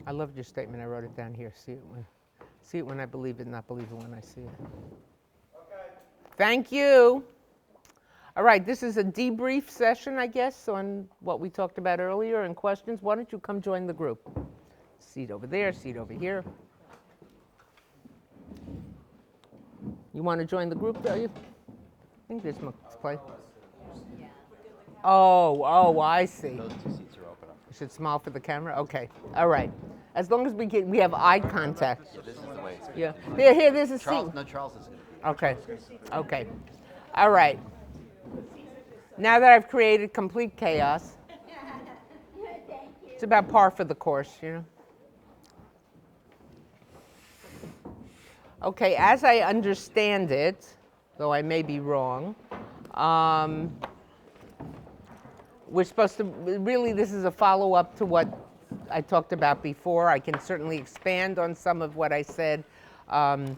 I loved your statement. I wrote it down here. See it when I believe it, not believe it when I see it. Okay. Thank you. All right, this is a debrief session, I guess, on what we talked about earlier and questions. Why don't you come join the group? Seat over there, seat over here. You want to join the group, though? I think this must play. Oh, I see. Those 2 seats are open. You should smile for the camera? Okay. All right. As long as we have eye contact. Yeah, this is the way it's Yeah. Here, there's a Charles, seat. no, Charles is going to be. Okay. Okay. All right. Now that I've created complete chaos, it's about par for the course, you know. Okay, as I understand it, though I may be wrong, we're supposed to, really this is a follow-up to what I talked about before. I can certainly expand on some of what I said or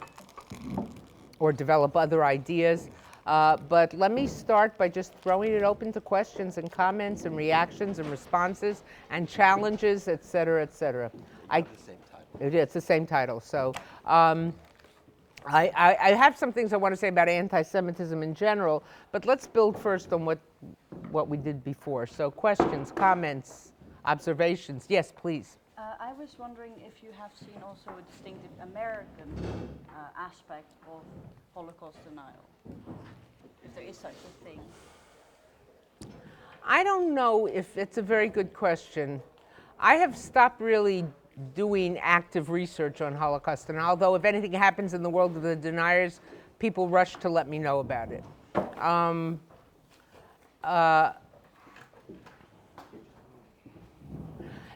develop other ideas. But let me start by just throwing it open to questions and comments and reactions and responses and challenges, et cetera, et cetera. It's the same title. It's the same title. So I have some things I want to say about anti-Semitism in general, but let's build first on what we did before. So questions, comments, observations. Yes, please. I was wondering if you have seen also a distinctive American aspect of Holocaust denial, if there is such a thing. I don't know if it's a very good question. I have stopped really doing active research on Holocaust denial, although if anything happens in the world of the deniers, people rush to let me know about it.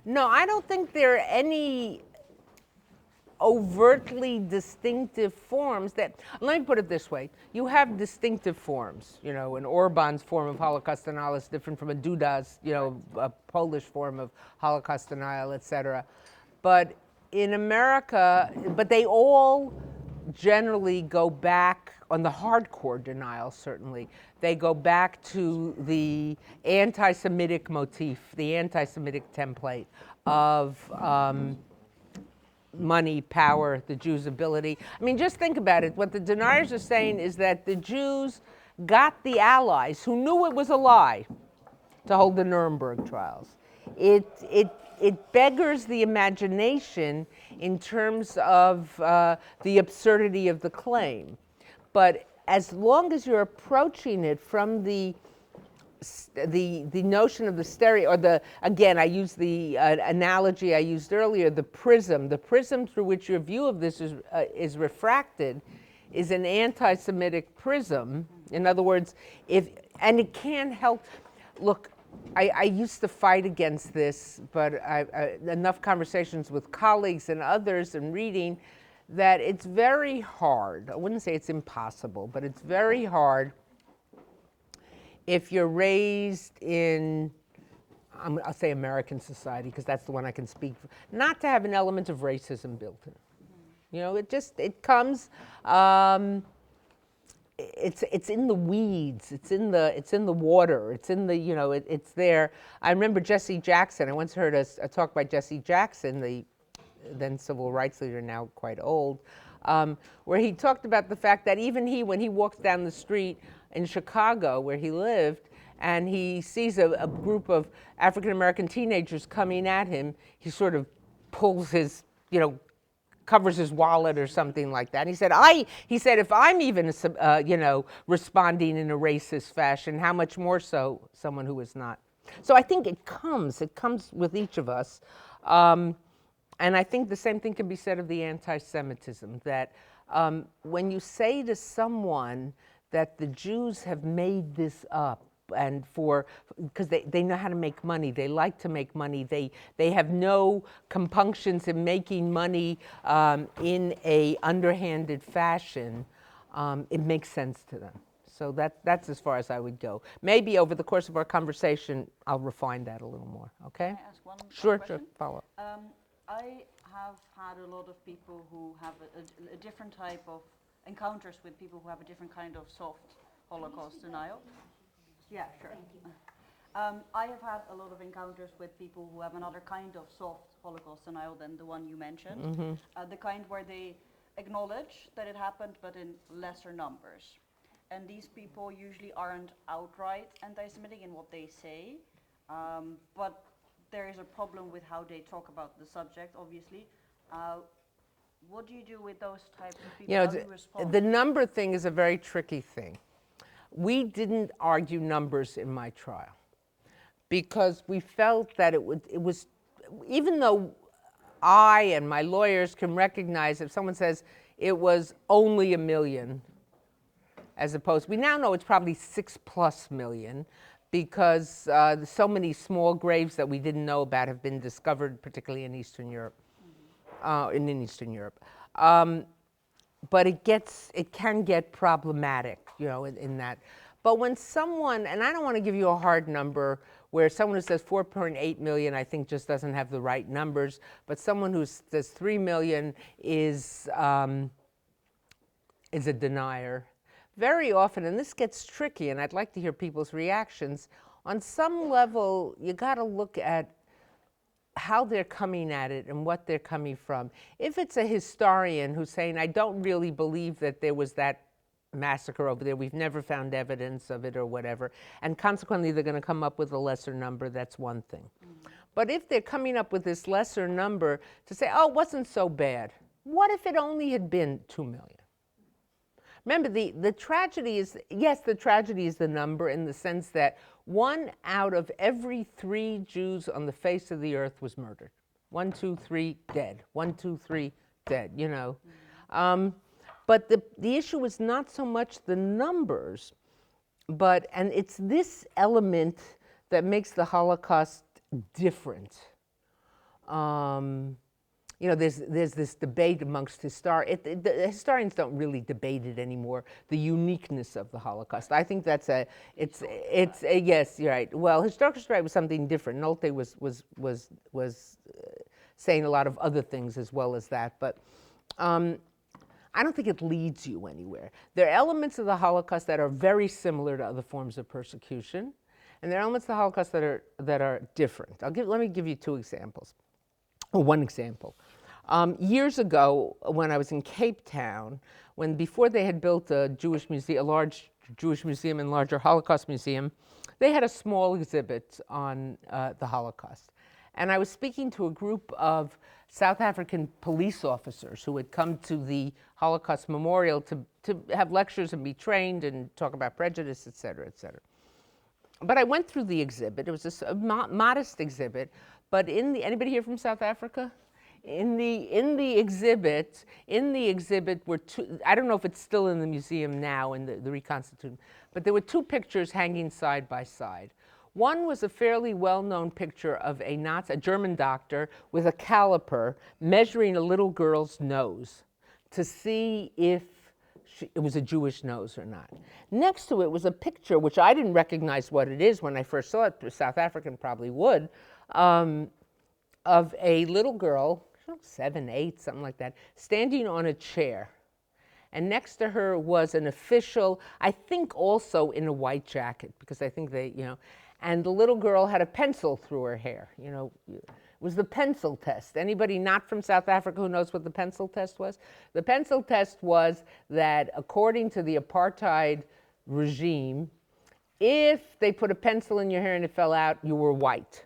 No, I don't think there are any overtly distinctive forms that, let me put it this way, you have distinctive forms, you know, an Orban's form of Holocaust denial is different from a Duda's, you know, a Polish form of Holocaust denial, et cetera. But in America, but they all generally go back, on the hardcore denial certainly, they go back to the anti-Semitic motif, the anti-Semitic template of money, power, the Jews' ability. I mean, just think about it. What the deniers are saying is that the Jews got the Allies, who knew it was a lie, to hold the Nuremberg trials. It beggars the imagination in terms of the absurdity of the claim. But as long as you're approaching it from the notion of the stereo, or the, again, I use the analogy I used earlier, the prism through which your view of this is refracted is an anti-Semitic prism. In other words, and it can't help, look, I used to fight against this, but enough conversations with colleagues and others and reading that it's very hard, I wouldn't say it's impossible, but it's very hard if you're raised in, I'll say American society, because that's the one I can speak for, not to have an element of racism built in. You know, it comes, it's in the weeds, it's in the water, it's in the, you know, it's there. I remember Jesse Jackson, I once heard a talk by Jesse Jackson, the then civil rights leader, now quite old, where he talked about the fact that even when he walks down the street in Chicago where he lived, and he sees a group of African-American teenagers coming at him, he sort of pulls his, you know, covers his wallet or something like that. He said, if I'm even, you know, responding in a racist fashion, how much more so someone who is not? So I think it comes with each of us. And I think the same thing can be said of the anti-Semitism, that when you say to someone that the Jews have made this up, and because they know how to make money, they like to make money, they have no compunctions in making money in a underhanded fashion, it makes sense to them. So that's as far as I would go. Maybe over the course of our conversation, I'll refine that a little more, okay? Can I ask one Sure, question? follow. I have had a lot of people who have a different type of encounters with people who have a different kind of soft Holocaust denial. Yeah, sure. I have had a lot of encounters with people who have another kind of soft Holocaust denial than the one you mentioned. The kind where they acknowledge that it happened, but in lesser numbers. And these people usually aren't outright anti-Semitic in what they say, but there is a problem with how they talk about the subject, obviously. What do you do with those types of people? You know, How do you respond? the number thing is a very tricky thing. We didn't argue numbers in my trial because we felt that it was, even though I and my lawyers can recognize if someone says it was only 1 million, as opposed, we now know it's probably 6+ million because so many small graves that we didn't know about have been discovered, particularly in Eastern Europe. In Eastern Europe. But it can get problematic, you know, in that. But when someone, and I don't want to give you a hard number, where someone who says 4.8 million, I think just doesn't have the right numbers, but someone who says 3 million is a denier. Very often, and this gets tricky, and I'd like to hear people's reactions, on some level, you got to look at how they're coming at it and what they're coming from. If it's a historian who's saying, I don't really believe that there was that massacre over there, we've never found evidence of it or whatever, and consequently they're going to come up with a lesser number, that's one thing. But if they're coming up with this lesser number to say, oh, it wasn't so bad, what if it only had been 2 million? Remember, the tragedy is, yes, the tragedy is the number in the sense that 1 out of every 3 Jews on the face of the earth was murdered. 1, 2, 3, dead. 1, 2, 3, dead, you know. But the issue is not so much the numbers, and it's this element that makes the Holocaust different. You know, there's this debate amongst historians. The historians don't really debate it anymore, the uniqueness of the Holocaust. I think that's yes, you're right. Well, historical strike was something different. Nolte was saying a lot of other things as well as that, but I don't think it leads you anywhere. There are elements of the Holocaust that are very similar to other forms of persecution, and there are elements of the Holocaust that are different. Let me give you 2 examples. Or 1 example. Years ago, when I was in Cape Town, before they had built a Jewish museum, a large Jewish museum and larger Holocaust museum, they had a small exhibit on the Holocaust. And I was speaking to a group of South African police officers who had come to the Holocaust Memorial to have lectures and be trained and talk about prejudice, et cetera, et cetera. But I went through the exhibit. It was a modest exhibit. But anybody here from South Africa? In the exhibit were 2, I don't know if it's still in the museum now, in the reconstituted, but there were 2 pictures hanging side by side. One was a fairly well-known picture of a German doctor with a caliper measuring a little girl's nose to see if it was a Jewish nose or not. Next to it was a picture, which I didn't recognize what it is when I first saw it, the South African probably would, of a little girl, 7, 8, something like that, standing on a chair. And next to her was an official, I think also in a white jacket, because I think and the little girl had a pencil through her hair. You know, it was the pencil test. Anybody not from South Africa who knows what the pencil test was? The pencil test was that according to the apartheid regime, if they put a pencil in your hair and it fell out, you were white.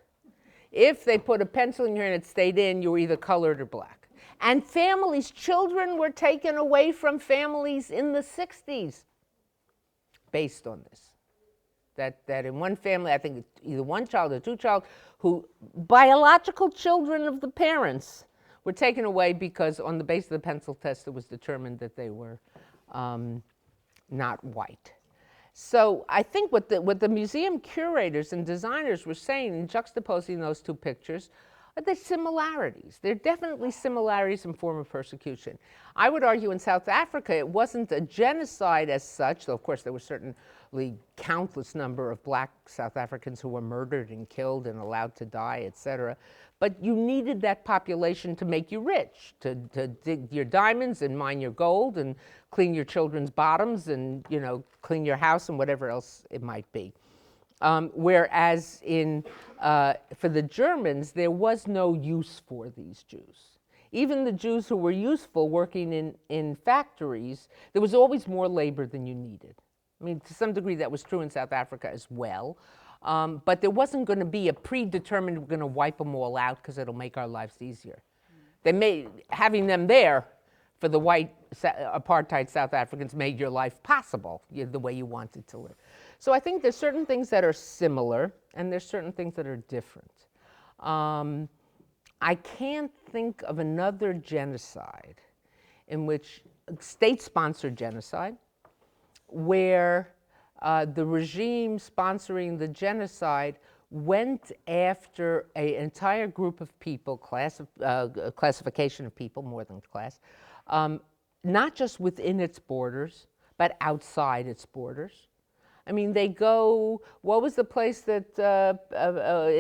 If they put a pencil in your hair and it stayed in, you were either colored or black. And families, children were taken away from families in the 60s based on this. That in one family, I think either 1 child or 2 child, who biological children of the parents were taken away because on the basis of the pencil test, it was determined that they were not white. So I think what the museum curators and designers were saying in juxtaposing those 2 pictures are the similarities. There are definitely similarities in form of persecution. I would argue in South Africa it wasn't a genocide as such, though of course there were certainly countless number of black South Africans who were murdered and killed and allowed to die, et cetera. But you needed that population to make you rich, to dig your diamonds and mine your gold and clean your children's bottoms and, you know, clean your house and whatever else it might be. Whereas for the Germans, there was no use for these Jews. Even the Jews who were useful working in factories, there was always more labor than you needed. I mean, to some degree, that was true in South Africa as well. But there wasn't going to be a predetermined, we're going to wipe them all out because it'll make our lives easier. Having them there for the white apartheid South Africans made your life possible, the way you wanted to live. So I think there's certain things that are similar, and there's certain things that are different. I can't think of another genocide in which, state-sponsored genocide, where the regime sponsoring the genocide went after an entire group of people, classification of people, more than class, not just within its borders, but outside its borders. I mean, they go, what was the place that,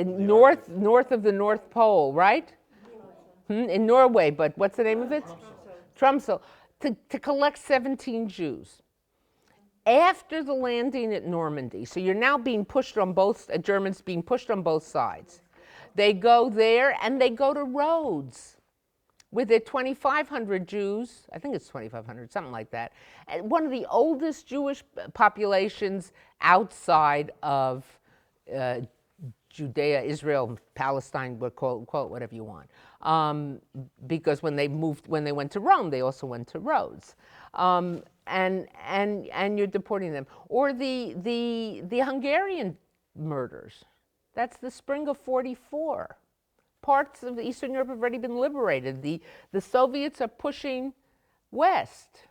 north of the North Pole, right? In Norway, but what's the name of it? Tromsø. To collect 17 Jews. After the landing at Normandy, so you're now being pushed on both, Germans being pushed on both sides. They go there and they go to Rhodes with their 2,500 Jews, I think it's 2,500, something like that, and one of the oldest Jewish populations outside of Judea, Israel, Palestine, call it whatever you want. Because when they went to Rome, they also went to Rhodes. And you're deporting them. Or the Hungarian murders. That's the spring of '44. Parts of Eastern Europe have already been liberated. The Soviets are pushing west.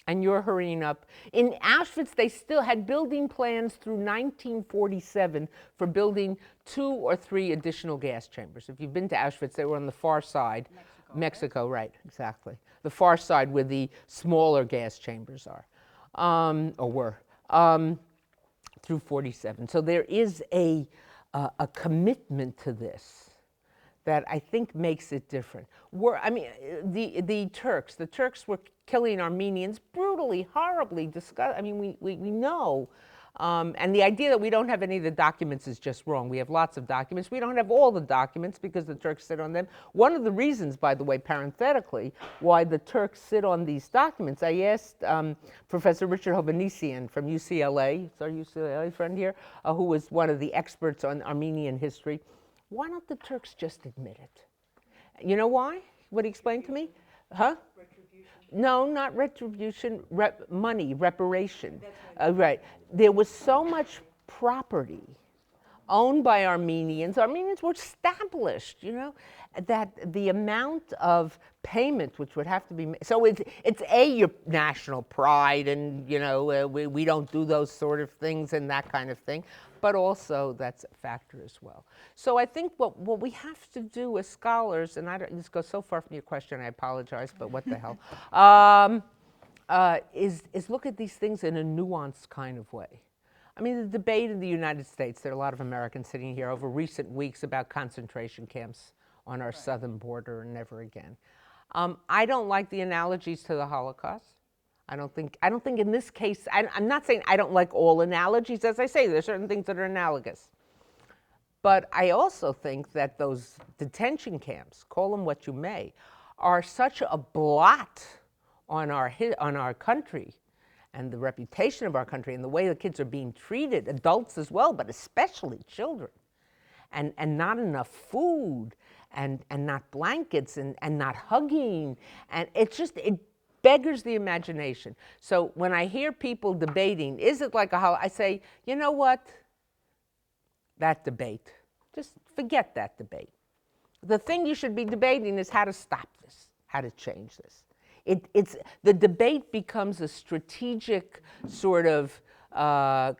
And you're hurrying up. In Auschwitz, they still had building plans through 1947 for building 2 or 3 additional gas chambers. If you've been to Auschwitz, they were on the far side. Mexico, right, exactly. The far side where the smaller gas chambers are, or were, through 47. So there is a commitment to this that I think makes it different. The Turks were killing Armenians brutally, horribly, I mean, we know. And the idea that we don't have any of the documents is just wrong. We have lots of documents. We don't have all the documents because the Turks sit on them. One of the reasons, by the way, parenthetically, why the Turks sit on these documents, I asked Professor Richard Hovhannissian from UCLA, it's our UCLA friend here, who was one of the experts on Armenian history. Why don't the Turks just admit it? You know why? What he explained to me? Huh? Retribution. No, not retribution, money, reparation. Right. There was so much property owned by Armenians. Armenians were established, that the amount of payment which would have to be made. So it's your national pride and, we don't do those sort of things and that kind of thing. But also that's a factor as well. So I think what we have to do as scholars, and this goes so far from your question, I apologize, but what the hell, is look at these things in a nuanced kind of way. I mean, the debate in the United States, there are a lot of Americans sitting here over recent weeks about concentration camps on our southern border and never again. I don't like the analogies to the Holocaust. I don't think in this case, I'm not saying I don't like all analogies. As I say, there are certain things that are analogous. But I also think that those detention camps, call them what you may, are such a blot on our country and the reputation of our country and the way the kids are being treated, adults as well, but especially children, and not enough food and not blankets and not hugging. And it beggars the imagination. So when I hear people debating, is it like I say, you know what? That debate, just forget that debate. The thing you should be debating is how to stop this, how to change this. The debate becomes a strategic sort of a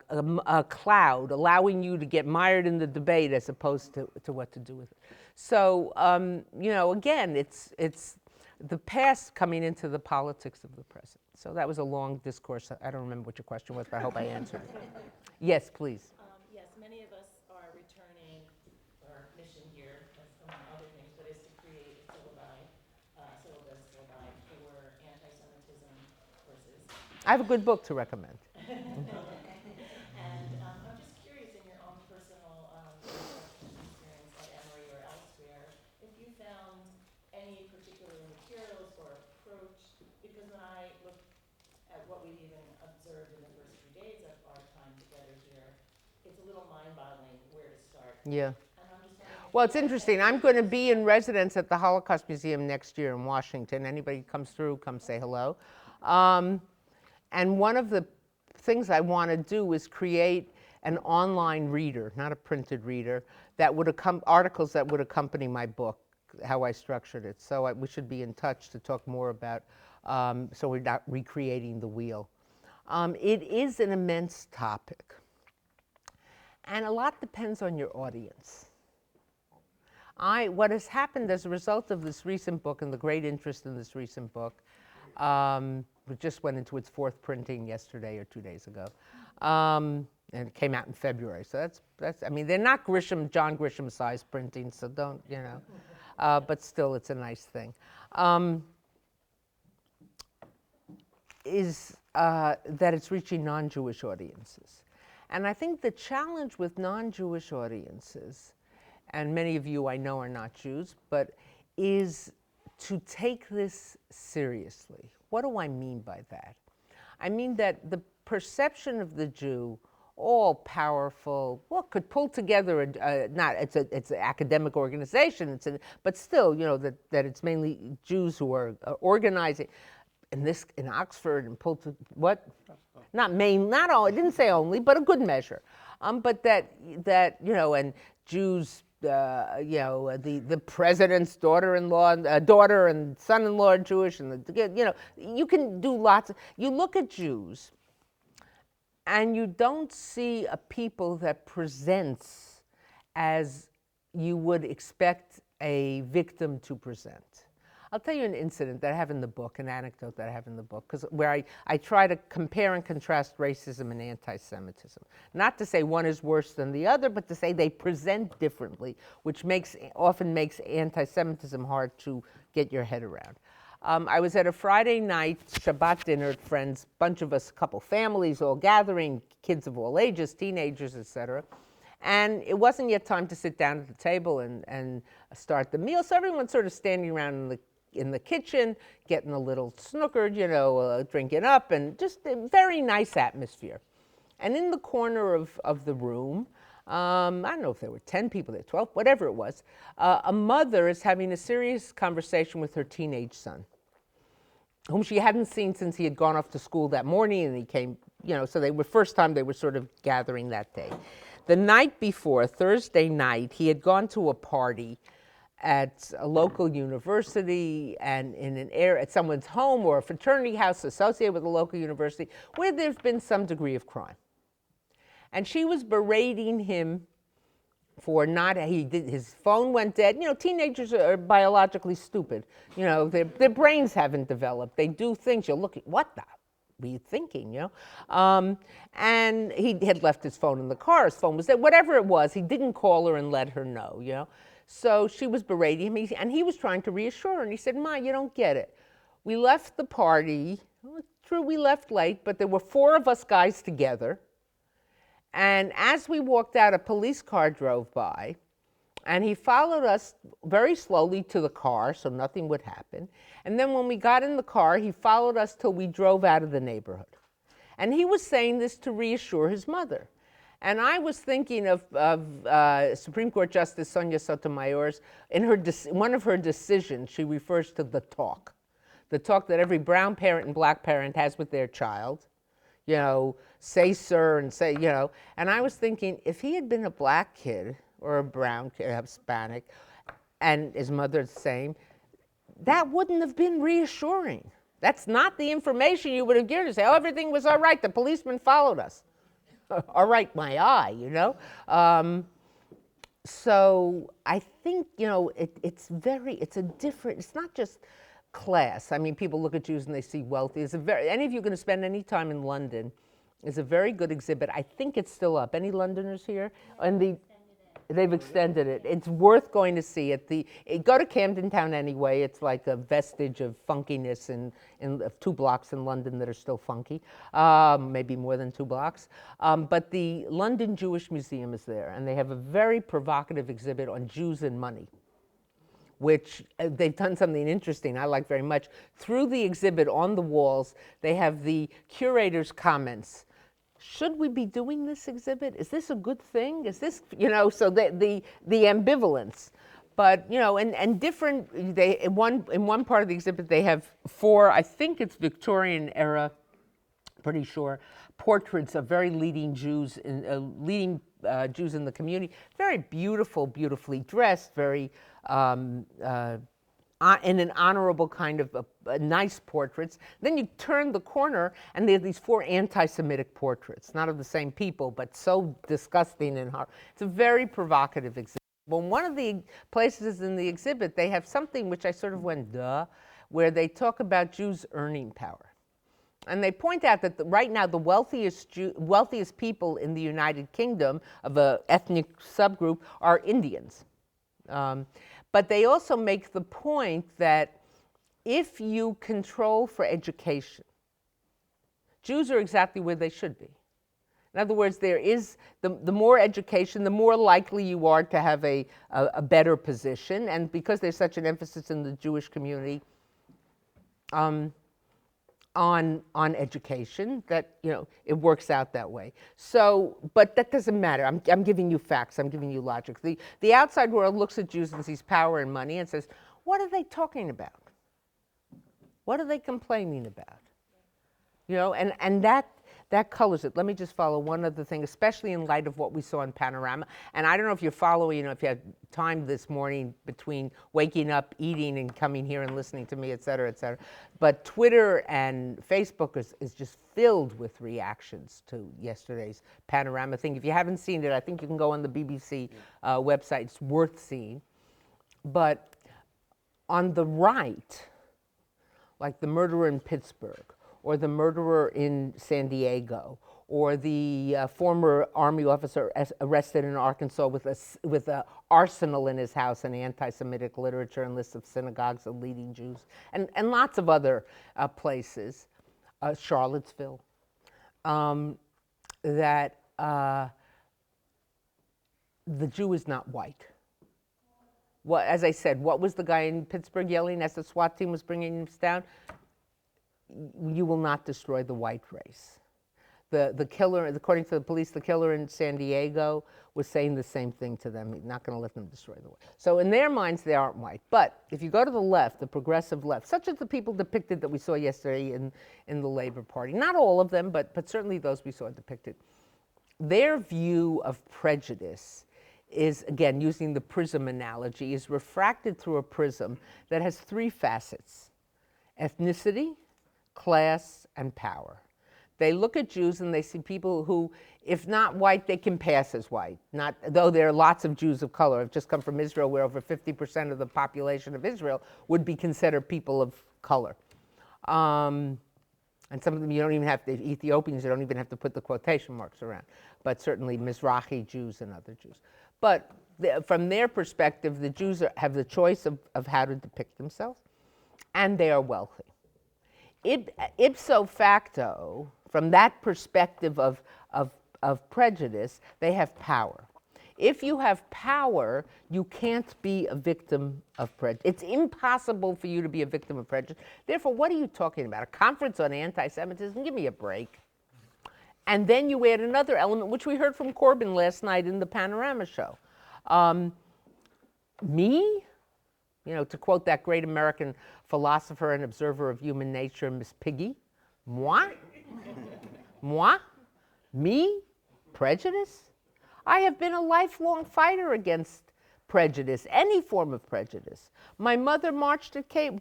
cloud, allowing you to get mired in the debate as opposed to what to do with it. So, again, it's the past coming into the politics of the present. So that was a long discourse. I don't remember what your question was, but I hope I answered it. Yes, please. Yes, many of us are returning. Our mission here, among other things, but is to create a syllabus for anti-Semitism courses. I have a good book to recommend. And I'm just curious what we've even observed in the first few days of our time together here, it's a little mind-boggling where to start. Yeah. And I'm just wondering if Well, you it's have interesting. any I'm going to be in suggestions. residence at the Holocaust Museum next year in Washington. Anybody who comes through, come say hello. And one of the things I want to do is create an online reader, not a printed reader, that would articles that would accompany my book, how I structured it. So we should be in touch to talk more about, so we're not recreating the wheel. It is an immense topic. And a lot depends on your audience. What has happened as a result of this recent book and the great interest in this recent book, it just went into its fourth printing yesterday or 2 days ago, and it came out in February. So that's. I mean, they're not John Grisham size printing, so don't, you know, but still, it's a nice thing. That it's reaching non-Jewish audiences. And I think the challenge with non-Jewish audiences, and many of you I know are not Jews, but is to take this seriously. What do I mean by that? I mean that the perception of the Jew, all powerful, well, could pull together it's an academic organization, but still, you know, that it's mainly Jews who are organizing in Oxford and pull to what? Not all, it didn't say only, but a good measure. But that you know, and Jews, you know, the president's daughter and son-in-law are Jewish, and you know, you can do lots. You look at Jews, and you don't see a people that presents as you would expect a victim to present. I'll tell you an incident that I have in the book, an anecdote that I have in the book, where I try to compare and contrast racism and anti-Semitism. Not to say one is worse than the other, but to say they present differently, which often makes anti-Semitism hard to get your head around. I was at a Friday night Shabbat dinner at friends, bunch of us, a couple families all gathering, kids of all ages, teenagers, etc. And it wasn't yet time to sit down at the table and start the meal, so everyone's sort of standing around in the kitchen, getting a little snookered, you know, drinking up, and just a very nice atmosphere. And in the corner of the room, I don't know if there were 10 people there, 12, whatever it was, a mother is having a serious conversation with her teenage son, whom she hadn't seen since he had gone off to school that morning, and he came, you know, so first time they were sort of gathering that day. The night before, Thursday night, he had gone to a party at a local university and at someone's home or a fraternity house associated with a local university where there's been some degree of crime. And she was berating him for his phone went dead. You know, teenagers are biologically stupid. You know, their brains haven't developed. They do things, you'll look at, what the were you thinking, you know? And he had left his phone in the car, his phone was there, whatever it was, he didn't call her and let her know, you know? So she was berating him, and he was trying to reassure her, and he said, Ma, you don't get it. We left the party, well, it's true we left late, but there were 4 of us guys together, and as we walked out, a police car drove by, and he followed us very slowly to the car so nothing would happen. And then when we got in the car, he followed us till we drove out of the neighborhood. And he was saying this to reassure his mother. And I was thinking of Supreme Court Justice Sonia Sotomayor's, in one of her decisions, she refers to the talk that every brown parent and black parent has with their child. You know, say sir and say, you know. And I was thinking, if he had been a black kid or a brown kid, a Hispanic, and his mother's the same, that wouldn't have been reassuring. That's not the information you would have given to say, oh, everything was all right, the policeman followed us. All right, my eye, you know? So I think, you know, it's not just class. I mean, people look at Jews and they see wealthy. Any of you going to spend any time in London, is a very good exhibit. I think it's still up. Any Londoners here? They've extended it. It's worth going to see. Go to Camden Town anyway. It's like a vestige of funkiness in 2 blocks in London that are still funky, maybe more than 2 blocks. But the London Jewish Museum is there, and they have a very provocative exhibit on Jews and money, which they've done something interesting I like very much. Through the exhibit on the walls, they have the curator's comments. Should we be doing this exhibit? Is this a good thing? Is this, so the ambivalence. But, and different, in one part of the exhibit, they have 4, I think it's Victorian era, pretty sure, portraits of very leading Jews, Jews in the community. Very beautiful, beautifully dressed, very, in an honorable kind of nice portraits. Then you turn the corner and there are these 4 anti-Semitic portraits, not of the same people, but so disgusting and hard. It's a very provocative exhibit. Well, one of the places in the exhibit, they have something which I sort of went, duh, where they talk about Jews' earning power. And they point out that right now the wealthiest people in the United Kingdom of an ethnic subgroup are Indians. But they also make the point that if you control for education, Jews are exactly where they should be. In other words, there is the more education, the more likely you are to have a better position. And because there's such an emphasis in the Jewish community on education, that it works out that way. So, but that doesn't matter. I'm giving you facts. I'm giving you logic. The outside world looks at Jews and sees power and money and says, what are they talking about? What are they complaining about? And that colors it. Let me just follow one other thing, especially in light of what we saw in Panorama. And I don't know if you're following, if you had time this morning between waking up, eating, and coming here and listening to me, et cetera, et cetera. But Twitter and Facebook is just filled with reactions to yesterday's Panorama thing. If you haven't seen it, I think you can go on the BBC website. It's worth seeing. But on the right, like the murderer in Pittsburgh, or the murderer in San Diego, or the former Army officer arrested in Arkansas with an arsenal in his house and anti-Semitic literature and lists of synagogues of leading Jews, and lots of other places, Charlottesville, that the Jew is not white. Well, as I said, what was the guy in Pittsburgh yelling as the SWAT team was bringing him down? You will not destroy the white race. The killer, according to the police, the killer in San Diego was saying the same thing to them. He's not going to let them destroy the white. So in their minds, they aren't white. But if you go to the left, the progressive left, such as the people depicted that we saw yesterday in the Labor Party, not all of them, but certainly those we saw depicted, their view of prejudice is, again, using the prism analogy, is refracted through a prism that has 3 facets: ethnicity, class, and power. They look at Jews and they see people who, if not white, they can pass as white. Though there are lots of Jews of color. I've just come from Israel, where over 50% of the population of Israel would be considered people of color. And some of them you don't even have to, Ethiopians, you don't even have to put the quotation marks around. But certainly Mizrahi Jews and other Jews. But from their perspective, the Jews have the choice of how to depict themselves, and they are wealthy. Ipso facto, from that perspective of prejudice, they have power. If you have power, you can't be a victim of prejudice. It's impossible for you to be a victim of prejudice. Therefore, what are you talking about? A conference on anti-Semitism? Give me a break. And then you add another element, which we heard from Corbyn last night in the Panorama show. Me? To quote that great American philosopher and observer of human nature, Miss Piggy, moi? Moi? Me? Prejudice? I have been a lifelong fighter against prejudice, any form of prejudice. My mother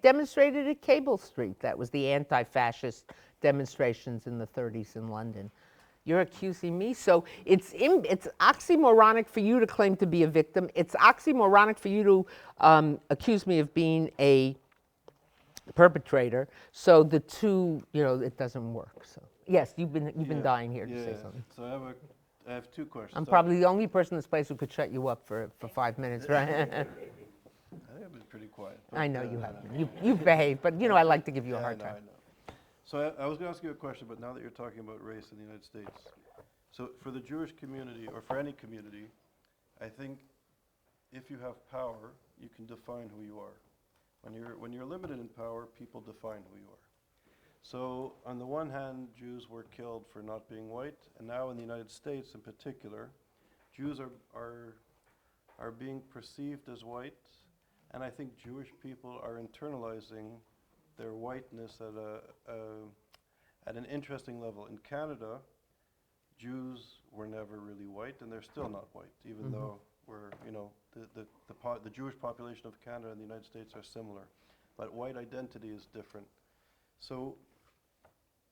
demonstrated at Cable Street. That was the anti-fascist demonstrations in the 30s in London. You're accusing me? So it's oxymoronic for you to claim to be a victim. It's oxymoronic for you to accuse me of being a perpetrator. So the two, it doesn't work. So yes, you've been dying here to say something. So I have 2 questions. I'm probably the only person in this place who could shut you up for 5 minutes, right? I think I've been pretty quiet. I know you have been. You've behaved, but I like to give you a hard time. I know. So I was going to ask you a question, but now that you're talking about race in the United States, so for the Jewish community, or for any community, I think if you have power, you can define who you are. When you're limited in power, people define who you are. So on the one hand, Jews were killed for not being white, and now in the United States in particular, Jews are being perceived as white, and I think Jewish people are internalizing their whiteness at an interesting level. In Canada, Jews were never really white, and they're still not white, even though the Jewish population of Canada and the United States are similar, but white identity is different. So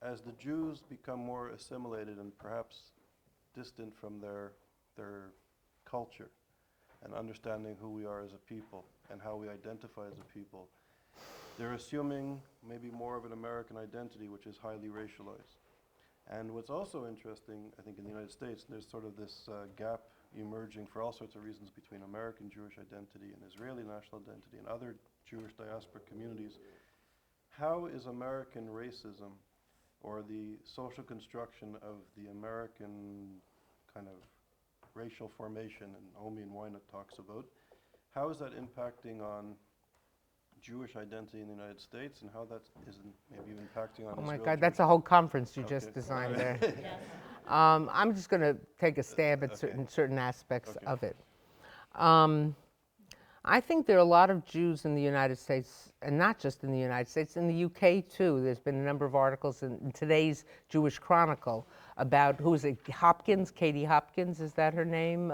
as the Jews become more assimilated and perhaps distant from their culture and understanding who we are as a people and how we identify as a people, they're assuming maybe more of an American identity, which is highly racialized. And what's also interesting, I think, in the United States, there's sort of this gap emerging for all sorts of reasons between American Jewish identity and Israeli national identity and other Jewish diaspora communities. How is American racism, or the social construction of the American kind of racial formation, and Omi and Wynot talks about, how is that impacting on Jewish identity in the United States, and how that is maybe impacting on Oh my Israel God, that's a whole conference you just Okay. designed All right. there. I'm just going to take a stab at Okay. certain aspects Okay. of it. I think there are a lot of Jews in the United States, and not just in the United States, in the UK too. There's been a number of articles in today's Jewish Chronicle about, who is it, Hopkins, Katie Hopkins, is that her name?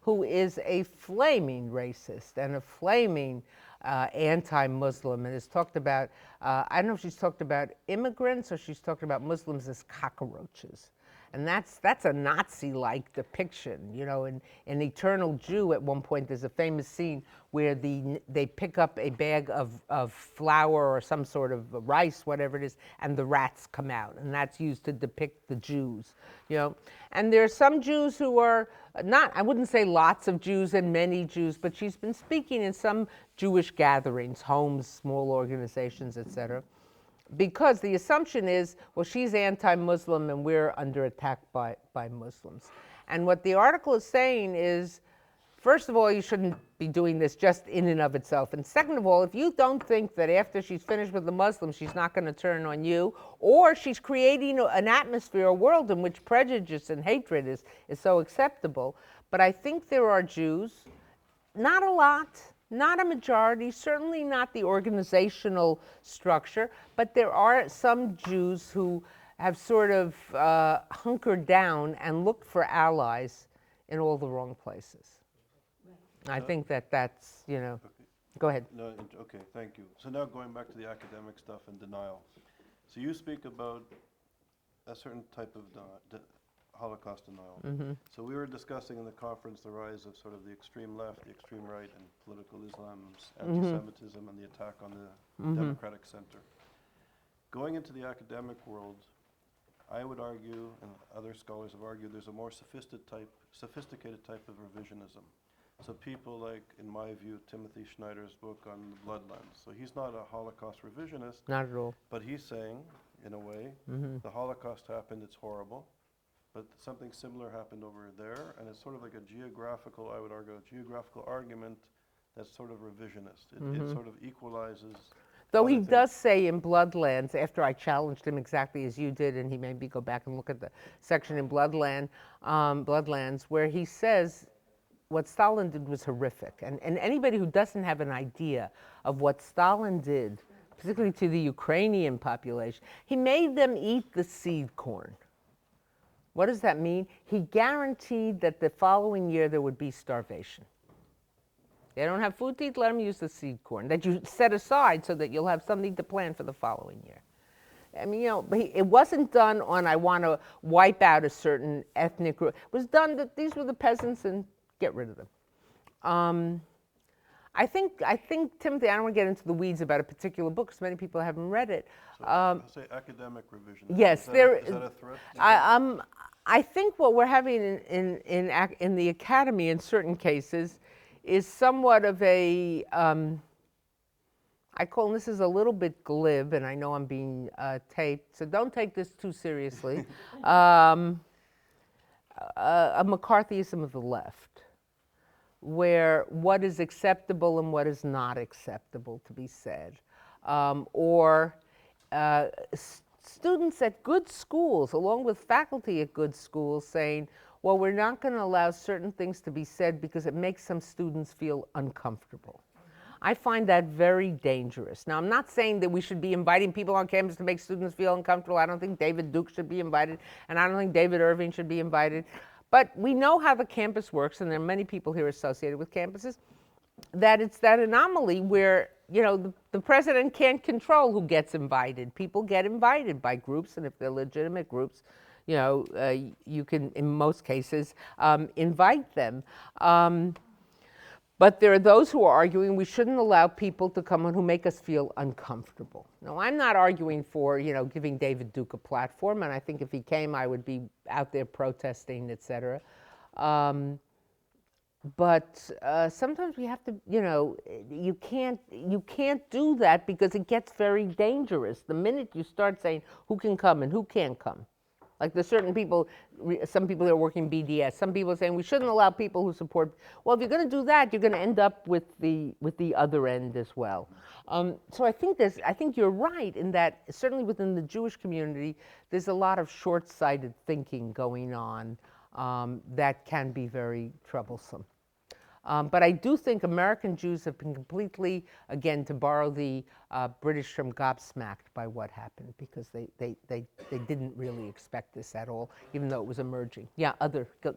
Who is a flaming racist and a flaming anti-Muslim, and has talked about, I don't know if she's talked about immigrants or she's talked about Muslims as cockroaches. And that's a Nazi-like depiction, you know. In Eternal Jew, at one point, there's a famous scene where they pick up a bag of flour or some sort of rice, whatever it is, and the rats come out, and that's used to depict the Jews, you know. And there are some Jews who are not, I wouldn't say lots of Jews and many Jews, but she's been speaking in some Jewish gatherings, homes, small organizations, etc. Because the assumption is, well, she's anti-Muslim and we're under attack by Muslims. And what the article is saying is, first of all, you shouldn't be doing this just in and of itself. And second of all, if you don't think that after she's finished with the Muslims, she's not going to turn on you, or she's creating an atmosphere, a world in which prejudice and hatred is so acceptable. But I think there are Jews, not a lot, not a majority, certainly not the organizational structure, but there are some Jews who have sort of hunkered down and looked for allies in all the wrong places. I think that's, you know, Okay. go ahead. No, okay, thank you. So now going back to the academic stuff and denial. So you speak about a certain type of Holocaust denial. Mm-hmm. So we were discussing in the conference the rise of sort of the extreme left, the extreme right, and political Islam's anti-Semitism and the attack on the democratic center. Going into the academic world, I would argue, and other scholars have argued, there's a more sophisticated type of revisionism. So people like, in my view, Timothy Schneider's book on the Bloodlands. So he's not a Holocaust revisionist, Not at all. but he's saying, in a way, the Holocaust happened, it's horrible, but something similar happened over there, and it's sort of like a geographical, I would argue, a geographical argument that's sort of revisionist. It sort of equalizes. Though he other things. does say in Bloodlands, after I challenged him exactly as you did, and he made me go back and look at the section in Bloodlands, where he says what Stalin did was horrific. And anybody who doesn't have an idea of what Stalin did, particularly to the Ukrainian population, he made them eat the seed corn. What does that mean? He guaranteed that the following year there would be starvation. They don't have food to eat, let them use the seed corn that you set aside so that you'll have something to plan for the following year. I mean, you know, it wasn't done on, I want to wipe out a certain ethnic group. It was done that these were the peasants and get rid of them. I think, Timothy, I don't want to get into the weeds about a particular book because many people haven't read it. So I'll say academic revisionism. Yes, is that there is that a threat? I think what we're having in the academy in certain cases is somewhat of a, I call this is a little bit glib, and I know I'm being taped, so don't take this too seriously, a McCarthyism of the left. where what is acceptable and what is not acceptable to be said. Or students at good schools, along with faculty at good schools, saying, well, we're not going to allow certain things to be said because it makes some students feel uncomfortable. I find that very dangerous. Now, I'm not saying that we should be inviting people on campus to make students feel uncomfortable. I don't think David Duke should be invited, and I don't think David Irving should be invited. But we know how the campus works, and there are many people here associated with campuses, that it's that anomaly where, you know, the president can't control who gets invited. People get invited by groups, and if they're legitimate groups, you know, you can, in most cases, invite them. But there are those who are arguing we shouldn't allow people to come on who make us feel uncomfortable. Now, I'm not arguing for, you know, giving David Duke a platform, and I think if he came, I would be out there protesting, et cetera. But sometimes we have to, you know, you can't do that because it gets very dangerous. The minute you start saying who can come and who can't come. Like there's certain people, some people that are working BDS, some people are saying we shouldn't allow people who support, well, if you're going to do that, you're going to end up with the other end as well. So I think you're right in that certainly within the Jewish community, there's a lot of short-sighted thinking going on that can be very troublesome. But I do think American Jews have been completely, again, to borrow the British term, gobsmacked by what happened, because they didn't really expect this at all, even though it was emerging. Yeah,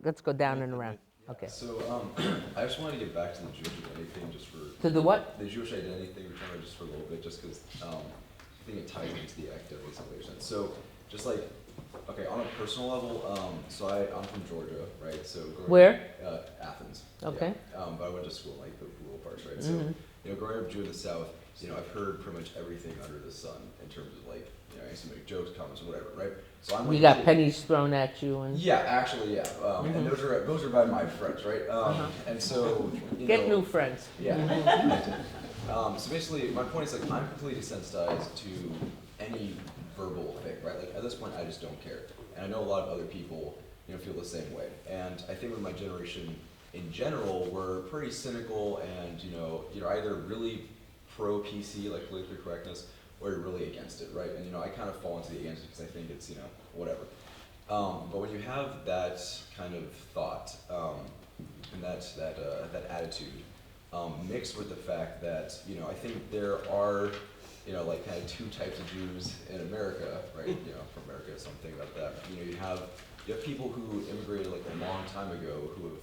let's go down and around. Okay. So I just wanted to get back to the Jewish identity thing just for... To the what? The Jewish identity thing, return just for a little bit, just because I think it ties into the academic in some way or sense. So just like, okay, on a personal level, so I'm from Georgia, right? So Where? Athens. Okay. Yeah. But I went to school in like the rural parts, right? So, you know, growing up Jew in the South, you know, I've heard pretty much everything under the sun in terms of like, you know, anti-Semitic jokes, comments, whatever, right? So I'm like, You got pennies thrown at you and... Yeah, actually, yeah. And those are by my friends, right? And so, you Get know, new friends. Yeah. So basically, my point is like I'm completely desensitized to any verbal thing, right? Like at this point, I just don't care, and I know a lot of other people, you know, feel the same way. And I think with my generation, in general, we're pretty cynical, and you're either really pro PC, like politically correctness, or you're really against it, right? And you know, I kind of fall into the against it because I think it's whatever. But when you have that kind of thought and that attitude, mixed with the fact that I think there are like kind of two types of Jews in America, right? From America, something about that. You have people who immigrated like a long time ago, who have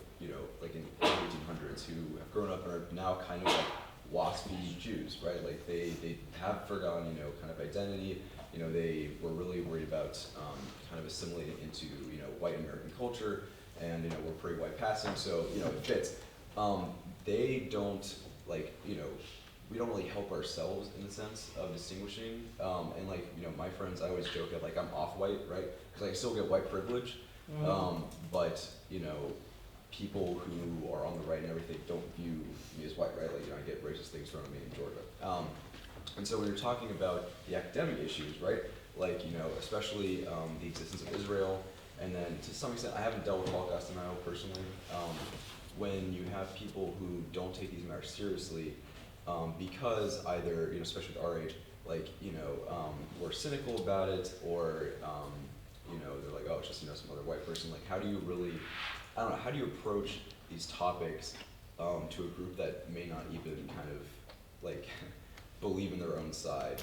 like in the 1800s, who have grown up and are now kind of like waspy Jews, right? Like they have forgotten kind of identity. They were really worried about kind of assimilating into white American culture, and we're pretty white passing, so it fits. They don't like we don't really help ourselves in the sense of distinguishing. And like my friends, I always joke that like I'm off-white, right? Because like, I still get white privilege, but people who are on the right and everything don't view me as white, right? Like I get racist things thrown at me in Georgia. And so when you're talking about the academic issues, right? Like especially the existence of Israel, and then to some extent, I haven't dealt with Holocaust denial personally. When you have people who don't take these matters seriously, because either especially at our age, like we're cynical about it, or they're like, oh, it's just some other white person. Like, how do you really, I don't know, how do you approach these topics to a group that may not even kind of like believe in their own side?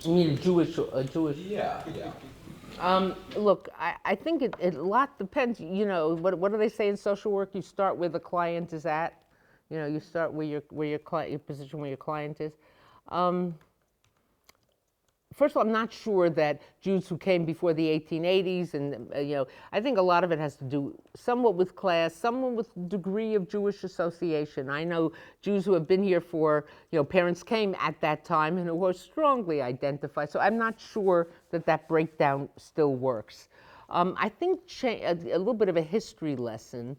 You mean a Jewish? Yeah. Look, I think a lot depends. What do they say in social work? You start where the client is at. You start where your position where your client is. First of all, I'm not sure that Jews who came before the 1880s, and I think a lot of it has to do somewhat with class, somewhat with degree of Jewish association. I know Jews who have been here for, parents came at that time and who are strongly identified. So I'm not sure that breakdown still works. I think a little bit of a history lesson.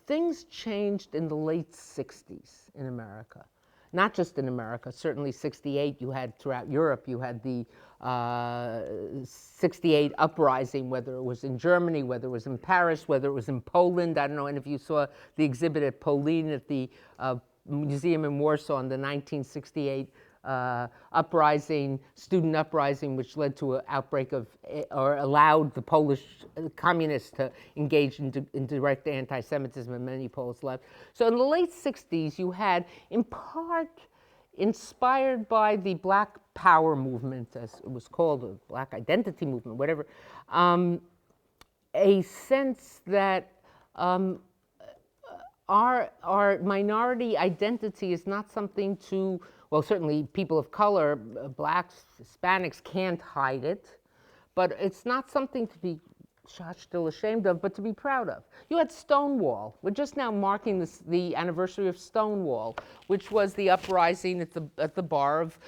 Things changed in the late 60s in America. not just in America. Certainly 68, you had throughout Europe, you had the 68 uprising, whether it was in Germany, whether it was in Paris, whether it was in Poland. I don't know, and if you saw the exhibit at Polin at the museum in Warsaw in the 1968 uprising, student uprising, which led to an outbreak of, or allowed the Polish communists to engage in direct anti-Semitism, and many Poles left. So in the late 60s, you had, in part, inspired by the Black Power movement, as it was called, the Black Identity movement, whatever, a sense that our minority identity is not something to, well, certainly people of color, blacks, Hispanics can't hide it, but it's not something to be still ashamed of, but to be proud of. You had Stonewall. We're just now marking the anniversary of Stonewall, which was the uprising at the bar of,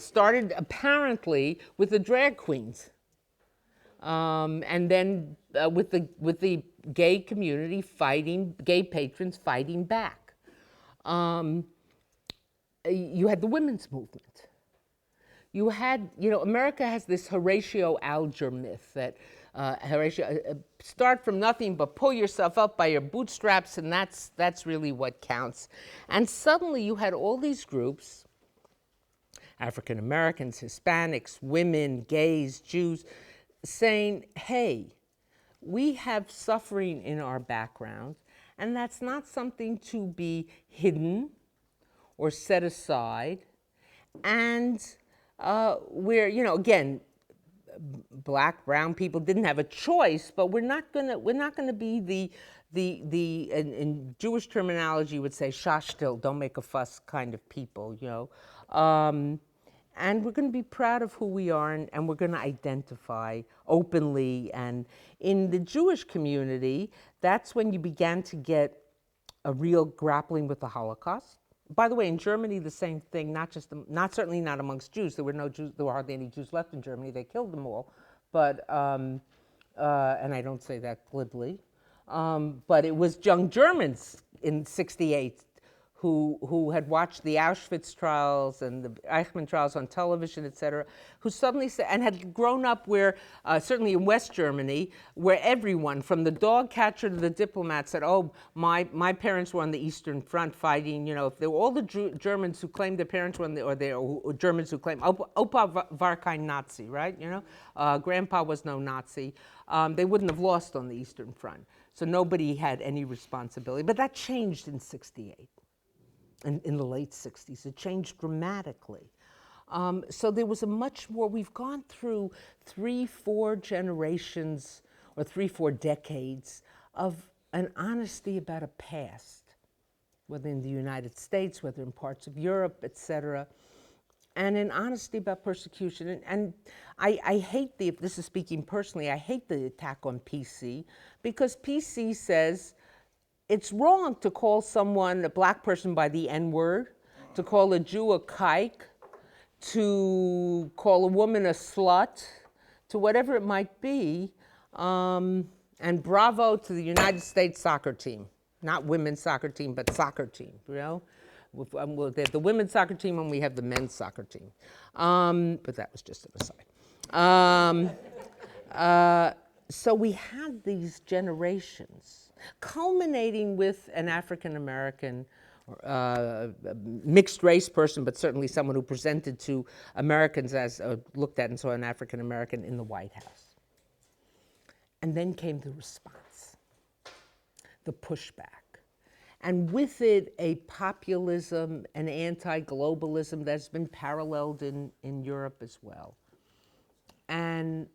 started apparently with the drag queens. And then with the gay community fighting, gay patrons fighting back. You had the women's movement. You had, America has this Horatio Alger myth that Horatio, start from nothing but pull yourself up by your bootstraps, and that's really what counts. And suddenly you had all these groups, African Americans, Hispanics, women, gays, Jews, saying, hey, we have suffering in our background, and that's not something to be hidden or set aside. And we're, again, black, brown people didn't have a choice, but we're not gonna be in Jewish terminology would say shashtil, don't make a fuss kind of people, and we're going to be proud of who we are, and we're going to identify openly. And in the Jewish community, that's when you began to get a real grappling with the Holocaust. By the way, in Germany, the same thing, certainly not amongst Jews. There were no Jews, there were hardly any Jews left in Germany. They killed them all. But, and I don't say that glibly, but it was young Germans in '68 who had watched the Auschwitz trials and the Eichmann trials on television, et cetera, who suddenly said, and had grown up where, certainly in West Germany, where everyone, from the dog catcher to the diplomat, said, oh, my parents were on the Eastern Front fighting, if they were all the Germans who claimed their parents were on the, or Germans who claimed, Opa war kein Nazi, right, Grandpa was no Nazi, they wouldn't have lost on the Eastern Front. So nobody had any responsibility. But that changed in '68. In the late 60s. It changed dramatically. So there was a much more, we've gone through 3-4 generations or 3-4 decades of an honesty about a past, whether in the United States, whether in parts of Europe, et cetera, and an honesty about persecution. And I hate this is speaking personally, I hate the attack on PC, because PC says, it's wrong to call someone, a black person, by the N-word, to call a Jew a kike, to call a woman a slut, to whatever it might be. And bravo to the United States soccer team. Not women's soccer team, but soccer team, They have the women's soccer team and we have the men's soccer team. But that was just an aside. So we had these generations, culminating with an African-American, mixed race person, but certainly someone who presented to Americans as, looked at and saw an African-American in the White House. And then came the response, the pushback. And with it, a populism, an anti-globalism that's been paralleled in Europe as well. And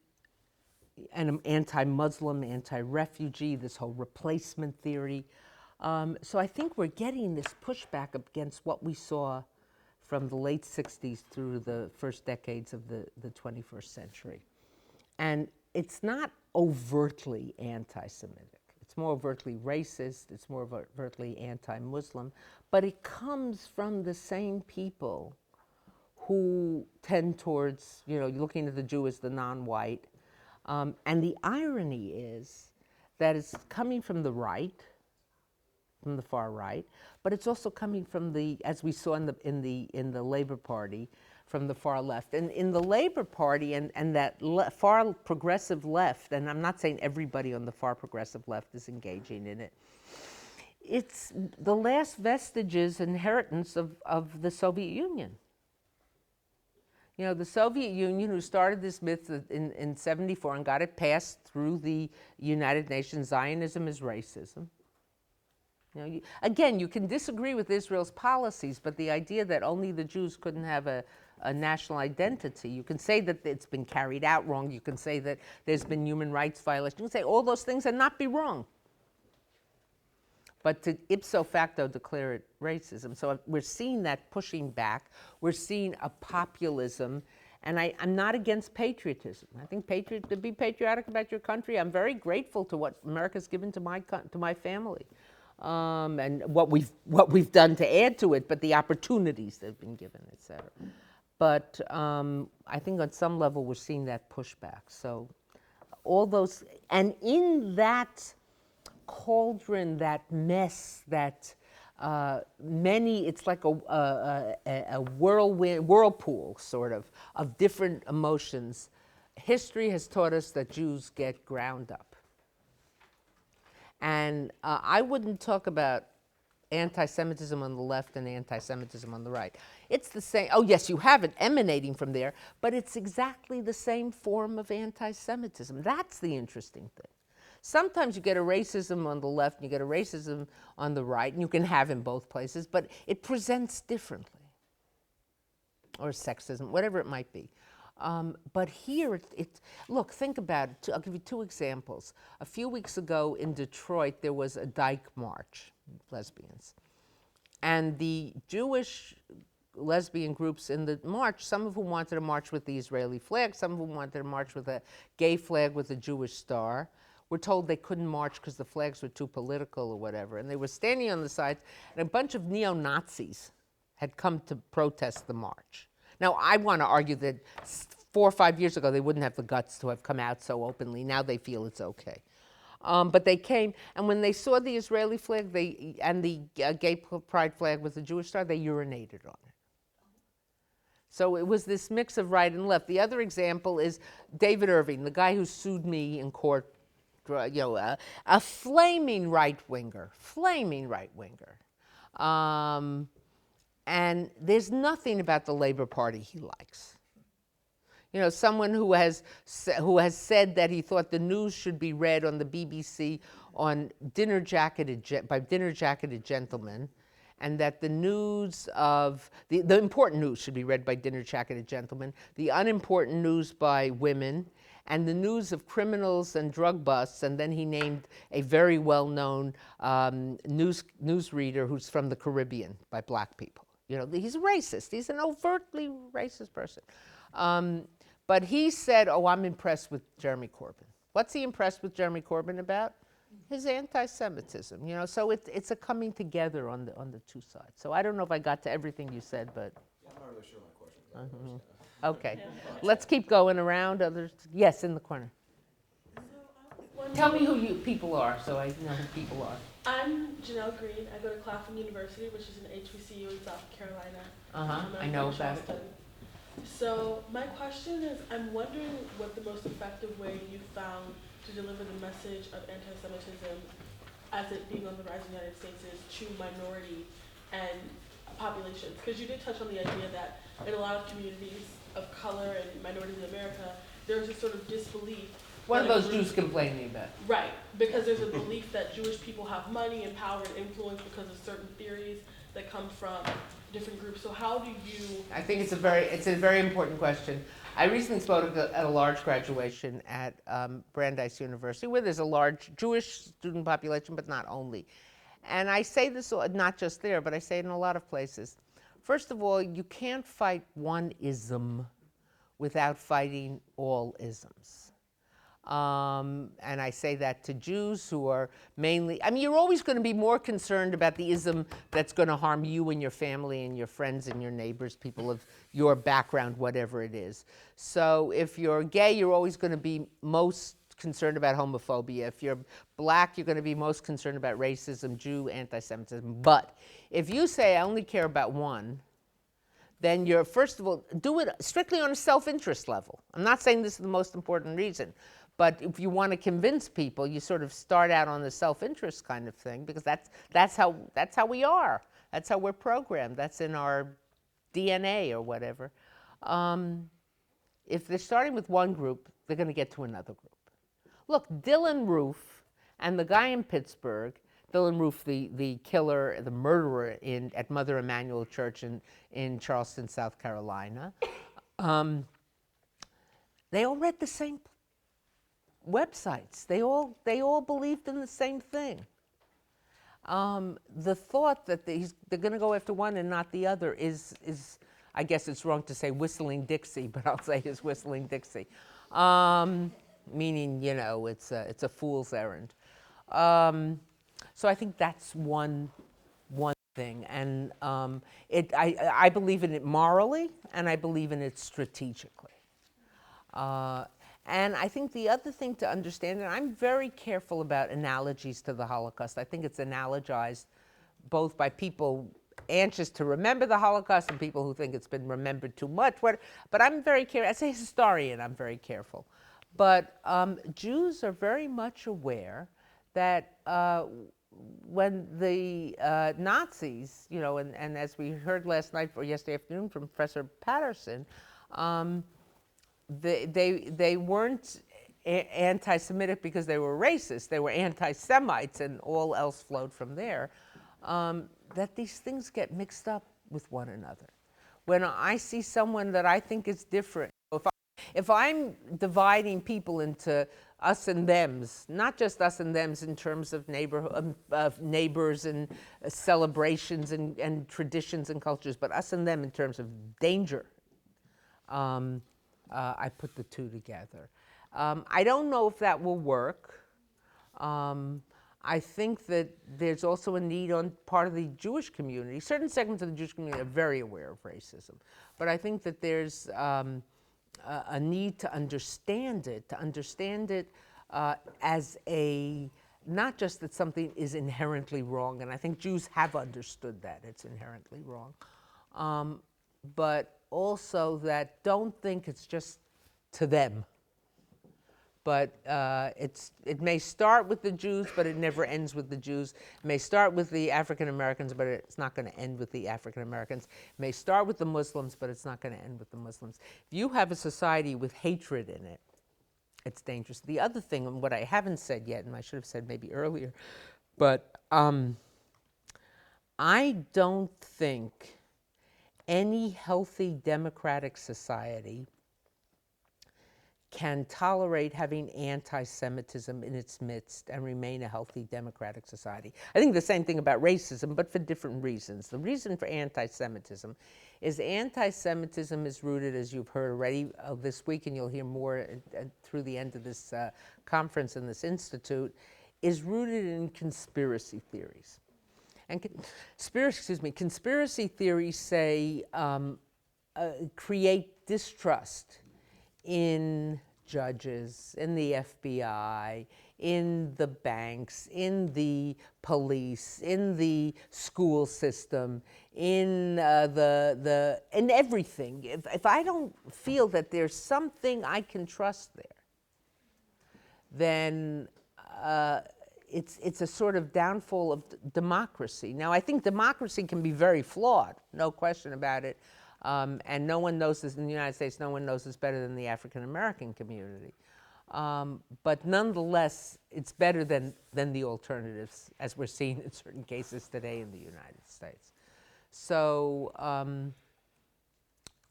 an anti-Muslim, anti-refugee, this whole replacement theory. So I think we're getting this pushback against what we saw from the late 60s through the first decades of the 21st century. And it's not overtly anti-Semitic. It's more overtly racist, it's more overtly anti-Muslim, but it comes from the same people who tend towards, looking at the Jew as the non-white. And the irony is that it's coming from the right, from the far right, but it's also coming from the, as we saw in the Labor Party, from the far left. And in the Labor Party and that far progressive left, and I'm not saying everybody on the far progressive left is engaging in it, it's the last vestiges, inheritance of the Soviet Union. You know, the Soviet Union, who started this myth in 74 and got it passed through the United Nations, Zionism is racism. You know, again, you can disagree with Israel's policies, but the idea that only the Jews couldn't have a national identity, you can say that it's been carried out wrong, you can say that there's been human rights violations, you can say all those things and not be wrong. But to ipso facto declare it racism. So we're seeing that pushing back. We're seeing a populism. And I'm not against patriotism. I think to be patriotic about your country, I'm very grateful to what America's given to my family. And what we've done to add to it, but the opportunities that have been given, et cetera. But I think on some level we're seeing that pushback. So all those, and in that cauldron, that mess, that it's like a whirlpool sort of different emotions. History has taught us that Jews get ground up. And I wouldn't talk about anti-Semitism on the left and anti-Semitism on the right. It's the same. Oh yes, you have it emanating from there, but it's exactly the same form of anti-Semitism. That's the interesting thing. Sometimes you get a racism on the left and you get a racism on the right, and you can have in both places, but it presents differently. Or sexism, whatever it might be. But here, look, think about it. I'll give you two examples. A few weeks ago in Detroit, there was a dyke march, lesbians. And the Jewish lesbian groups in the march, some of whom wanted to march with the Israeli flag, some of whom wanted to march with a gay flag with a Jewish star, were told they couldn't march because the flags were too political or whatever. And they were standing on the sides, and a bunch of neo-Nazis had come to protest the march. Now, I want to argue that 4 or 5 years ago, they wouldn't have the guts to have come out so openly. Now they feel it's okay. But they came, and when they saw the Israeli flag and the gay pride flag with the Jewish star, they urinated on it. So it was this mix of right and left. The other example is David Irving, the guy who sued me in court, you know, a flaming right-winger. And there's nothing about the Labor Party he likes. You know, someone who has said that he thought the news should be read on the BBC on by dinner-jacketed gentlemen, and that the news of, the important news should be read by dinner-jacketed gentlemen, the unimportant news by women, and the news of criminals and drug busts, and then he named a very well-known newsreader who's from the Caribbean by black people. You know, he's a racist. He's an overtly racist person. But he said, oh, I'm impressed with Jeremy Corbyn. What's he impressed with Jeremy Corbyn about? His anti-Semitism, you know, so it's a coming together on the two sides. So I don't know if I got to everything you said, but. Yeah, I'm not really sure my question. Okay, let's keep going around. Others, yes, in the corner. Tell me who people are, so I know who people are. I'm Janelle Green. I go to Claflin University, which is an HBCU in South Carolina. I know about it. So my question is, I'm wondering what the most effective way you found to deliver the message of anti-Semitism as it being on the rise in the United States is to minority and populations. Because you did touch on the idea that in a lot of communities of color and minorities in America, there's a sort of disbelief. What are those Jews complaining about? Right, because there's a belief that Jewish people have money and power and influence because of certain theories that come from different groups. So how do you? I think it's a very important question. I recently spoke at a large graduation at Brandeis University, where there's a large Jewish student population, but not only. And I say this not just there, but I say it in a lot of places. First of all, you can't fight one ism without fighting all isms. And I say that to Jews who are mainly, I mean, you're always going to be more concerned about the ism that's going to harm you and your family and your friends and your neighbors, people of your background, whatever it is. So if you're gay, you're always going to be most concerned about homophobia. If you're black, you're going to be most concerned about racism, Jew, anti-Semitism. But if you say, I only care about one, then you're, first of all, do it strictly on a self-interest level. I'm not saying this is the most important reason, but if you want to convince people, you sort of start out on the self-interest kind of thing, because that's how we are. That's how we're programmed. That's in our DNA or whatever. If they're starting with one group, they're going to get to another group. Look, Dylan Roof and the guy in Pittsburgh, Dylan Roof, the killer, the murderer at Mother Emanuel Church in Charleston, South Carolina, they all read the same websites. They all believed in the same thing. The thought that they're going to go after one and not the other is, I guess it's wrong to say whistling Dixie, but I'll say is whistling Dixie, meaning, you know, it's a fool's errand. So I think that's one thing, and I believe in it morally, and I believe in it strategically. And I think the other thing to understand, and I'm very careful about analogies to the Holocaust. I think it's analogized both by people anxious to remember the Holocaust and people who think it's been remembered too much. But I'm very careful. As a historian, I'm very careful. But Jews are very much aware that when the Nazis, you know, and as we heard last night or yesterday afternoon from Professor Patterson, they weren't anti-Semitic because they were racist. They were anti-Semites, and all else flowed from there. That these things get mixed up with one another. When I see someone that I think is different, if I'm dividing people into us and thems, not just us and thems in terms of neighbors and celebrations and traditions and cultures, but us and them in terms of danger, I put the two together. I don't know if that will work. I think that there's also a need on part of the Jewish community. Certain segments of the Jewish community are very aware of racism. But I think that there's a need to understand it as not just that something is inherently wrong, and I think Jews have understood that it's inherently wrong, but also that don't think it's just to them. But it may start with the Jews, but it never ends with the Jews. It may start with the African Americans, but it's not going to end with the African Americans. It may start with the Muslims, but it's not going to end with the Muslims. If you have a society with hatred in it, it's dangerous. The other thing, and what I haven't said yet, and I should have said maybe earlier, but I don't think any healthy democratic society can tolerate having anti-Semitism in its midst and remain a healthy democratic society. I think the same thing about racism, but for different reasons. The reason for anti-Semitism is rooted, as you've heard already this week, and you'll hear more through the end of this conference in this institute, is rooted in conspiracy theories. And conspiracy theories say create distrust in judges, in the FBI, in the banks, in the police, in the school system, in in everything. If I don't feel that there's something I can trust there, then it's a sort of downfall of democracy. Now, I think democracy can be very flawed, no question about it. And no one knows this in the United States, no one knows this better than the African American community. But nonetheless, it's better than the alternatives, as we're seeing in certain cases today in the United States. So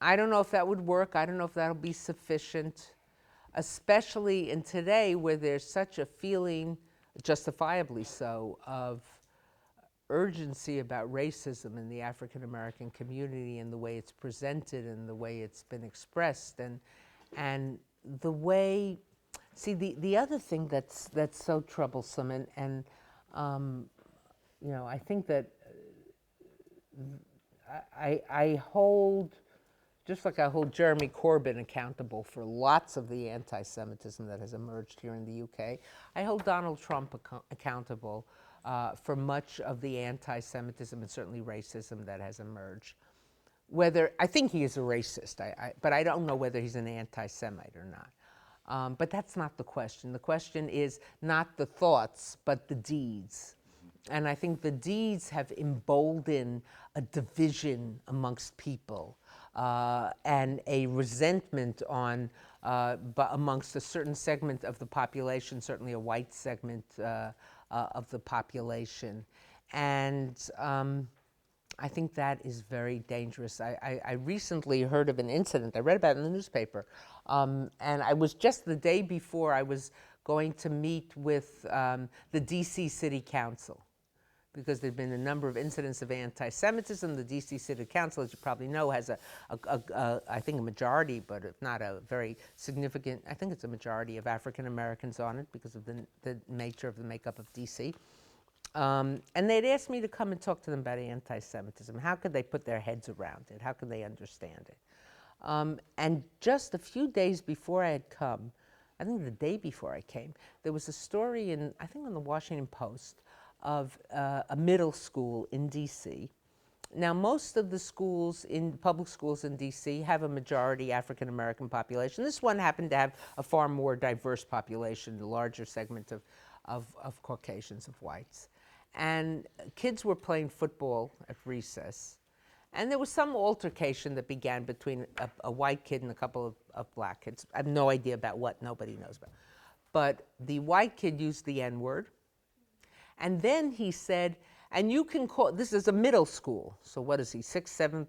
I don't know if that would work. I don't know if that'll be sufficient, especially in today where there's such a feeling, justifiably so, of urgency about racism in the African American community and the way it's presented and the way it's been expressed and the way, see, the other thing that's so troublesome and you know, I think that I hold just like I hold Jeremy Corbyn accountable for lots of the anti-Semitism that has emerged here in the UK, I hold Donald Trump accountable for much of the anti-Semitism and certainly racism that has emerged. Whether, I think he is a racist, but I don't know whether he's an anti-Semite or not. But that's not the question. The question is not the thoughts, but the deeds. And I think the deeds have emboldened a division amongst people and a resentment amongst a certain segment of the population, certainly a white segment of the population. And I think that is very dangerous. I recently heard of an incident, I read about it in the newspaper, and I was just the day before I was going to meet with the DC City Council, because there'd been a number of incidents of anti-Semitism. The DC City Council, as you probably know, has I think a majority, but if not a very significant, I think it's a majority of African Americans on it because of the nature of the makeup of DC. And they'd asked me to come and talk to them about anti-Semitism. How could they put their heads around it? How could they understand it? And just a few days before I had come, I think the day before I came, there was a story I think in the Washington Post, of a middle school in DC. Now, most of the public schools in DC have a majority African American population. This one happened to have a far more diverse population, a larger segment of Caucasians, of whites. And kids were playing football at recess. And there was some altercation that began between a white kid and a couple of black kids. I have no idea about what, nobody knows about. But the white kid used the N-word. And then he said, and you can call, this is a middle school, so what is he, 6th, 7th,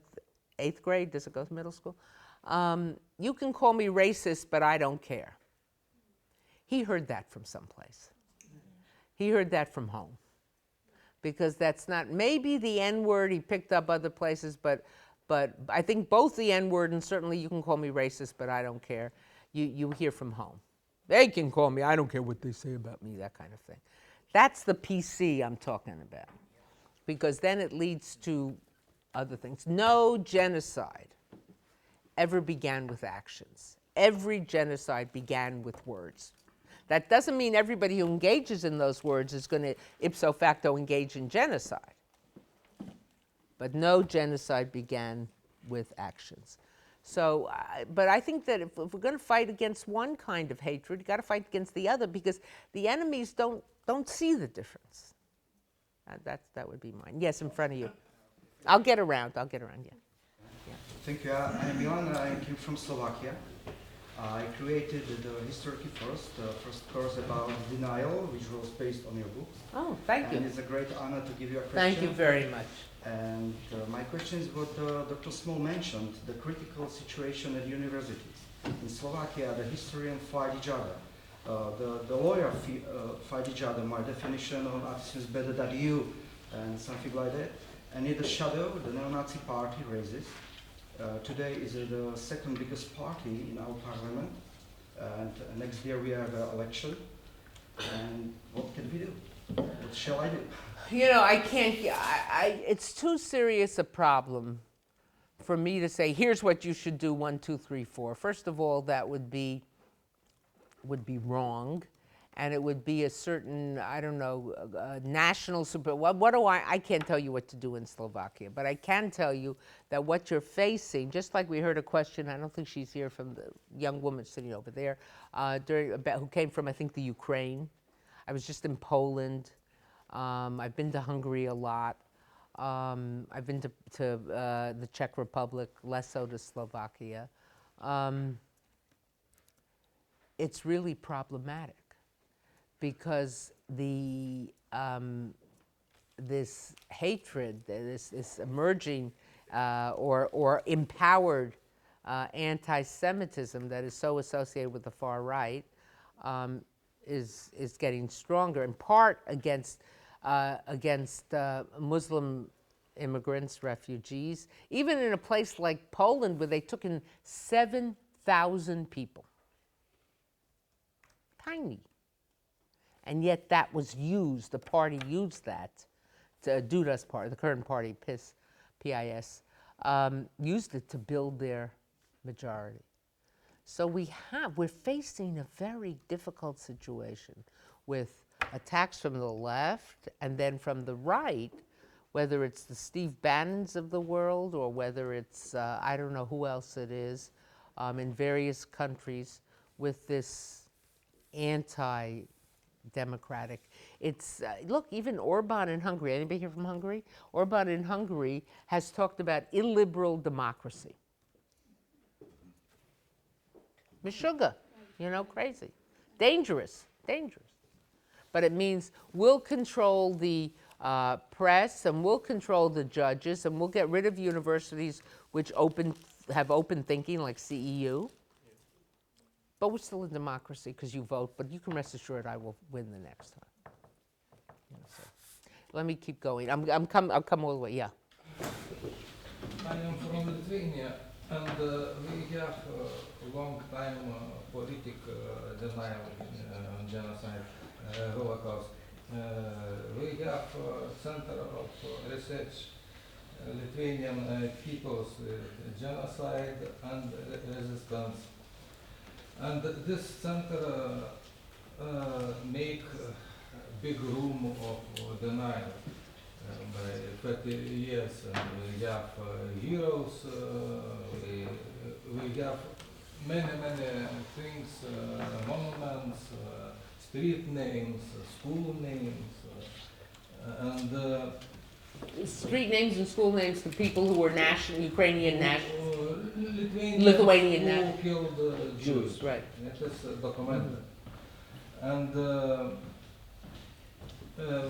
8th grade, does it go to middle school? You can call me racist, but I don't care. He heard that from someplace. He heard that from home. Because that's not, maybe the N-word he picked up other places, but I think both the N-word and certainly you can call me racist, but I don't care, you hear from home. They can call me, I don't care what they say about me, that kind of thing. That's the PC I'm talking about, because then it leads to other things. No genocide ever began with actions. Every genocide began with words. That doesn't mean everybody who engages in those words is going to ipso facto engage in genocide. But no genocide began with actions. So, but I think that if we're going to fight against one kind of hatred, you've got to fight against the other, because the enemies don't see the difference. That would be mine. Yes, in front of you. I'll get around, yeah. Thank you. I'm Milan. I came from Slovakia. I created the history first course about denial, which was based on your books. Oh, thank you. And it's a great honor to give you a question. Thank you very much. And my question is what Dr. Small mentioned, the critical situation at universities. In Slovakia, the historians fight each other. The lawyers fight each other. My definition of antisemitism is better than you, and something like that. And in the shadow, the neo-Nazi party raises. Today is the second biggest party in our parliament, and next year we have an election. And what can we do? What shall I do? You know, I can't, it's too serious a problem for me to say, here's what you should do, 1, 2, 3, 4. First of all, that would be wrong. And it would be a certain, I don't know, national super, what do I can't tell you what to do in Slovakia, but I can tell you that what you're facing, just like we heard a question, I don't think she's here, from the young woman sitting over there, who came from, I think, the Ukraine. I was just in Poland. I've been to Hungary a lot. I've been to the Czech Republic, less so to Slovakia. It's really problematic, because this hatred, this emerging or empowered anti-Semitism that is so associated with the far right is getting stronger, in part against Muslim immigrants, refugees, even in a place like Poland, where they took in 7,000 people. Tiny. And yet that was used, the party used that, Duda's party, the current party, PIS, used it to build their majority. So we're facing a very difficult situation with attacks from the left and then from the right, whether it's the Steve Bannons of the world or whether it's, I don't know who else it is, in various countries with this anti-democratic. It's, look, even Orban in Hungary, anybody here from Hungary? Orban in Hungary has talked about illiberal democracy. Meshuggah, you know, crazy. Dangerous, dangerous. But it means we'll control the press and we'll control the judges and we'll get rid of universities which have open thinking like CEU. But we're still a democracy because you vote, but you can rest assured I will win the next time. You know, so. Let me keep going. I'll come all the way, yeah. I am from Lithuania, and we have a long time political denial genocide, Holocaust. We have Center of Research, Lithuanian people's genocide and resistance. And this center make big room of denial by 30 years. And we have heroes, we have many things, monuments, street names, school names, and Street names and school names for people who were Ukrainian nationals. Lithuanian who who killed Jews. Right. It is documented. And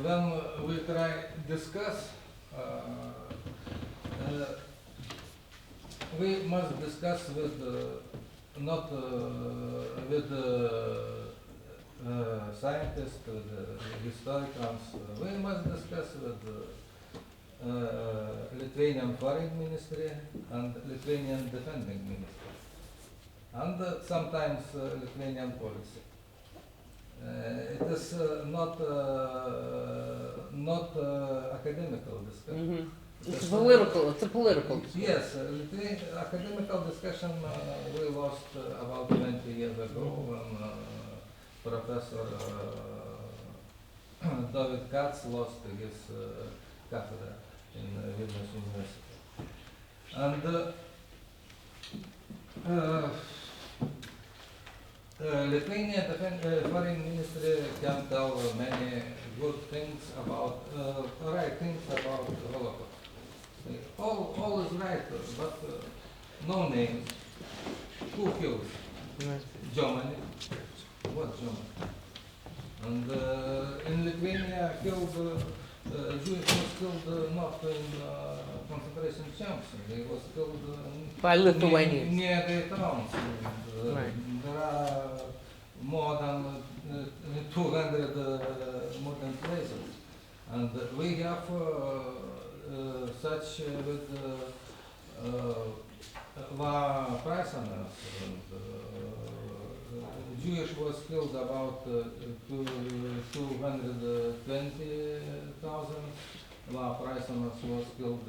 when we try discuss, we must discuss with not with scientists, with historians. We must discuss with Lithuanian Foreign Ministry and Lithuanian Defending Ministry, and sometimes Lithuanian policy. It is not academical discussion. Mm-hmm. It's political. It's a political. Yes, academical discussion we lost about 20 years ago when Professor David Katz lost his cathedra in Vilnius University. And Lithuanian Foreign Ministry can tell many good things about, right things about the Holocaust. All is right, but no name. Who killed? Germany. What Germany? And in Lithuania killed Jews was killed not in concentration camps. They was killed By Lithuanians. near the towns. And, Right. There are more than 200 modern places, and we have such with prisoners. Jewish was killed about 220,000. Prisoners was killed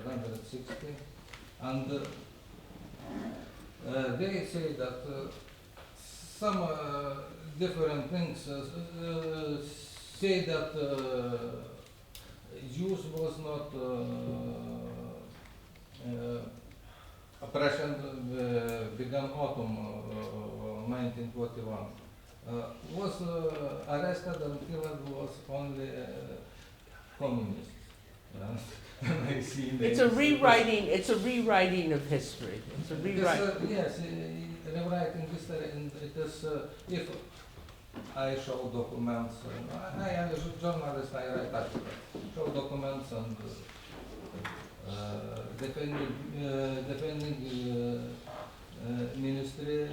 160, and they say that some different things say that Jews was not oppression began autumn 1941. Was arrested and killed was only communists. I see It's a rewriting. It's a rewriting of history. It's a rewriting. Yes, rewriting history, and it is if I show documents. I am a journalist. I write articles. Show documents and defending ministry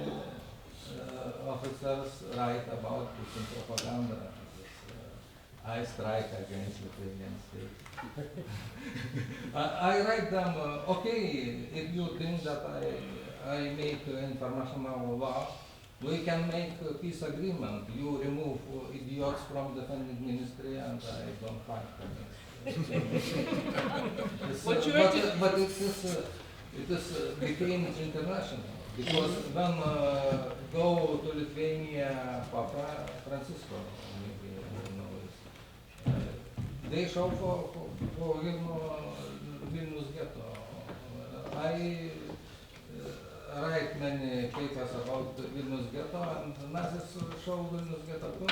officers write about Putin propaganda. I strike against Lithuanian state. I write them, okay, if you think that I make international law, we can make a peace agreement. You remove idiots from defending ministry and I don't fight against What you have to- but it is it is became international because when go to Lithuania, Papa Francisco, maybe you know it, they show for Vilnius ghetto. I write many papers about the Vilnius ghetto, and Nazis show Vilnius ghetto too.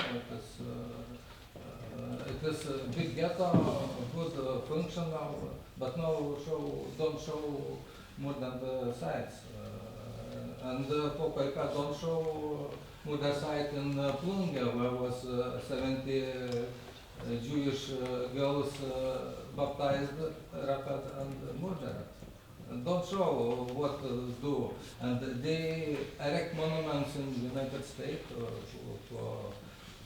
It is a big ghetto, good functional, but no don't show more than the sides. And Popelka don't show more the site in Plunge, where was 70 Jewish girls baptized, raped, and murdered. And don't show what to do. And they erect monuments in the United States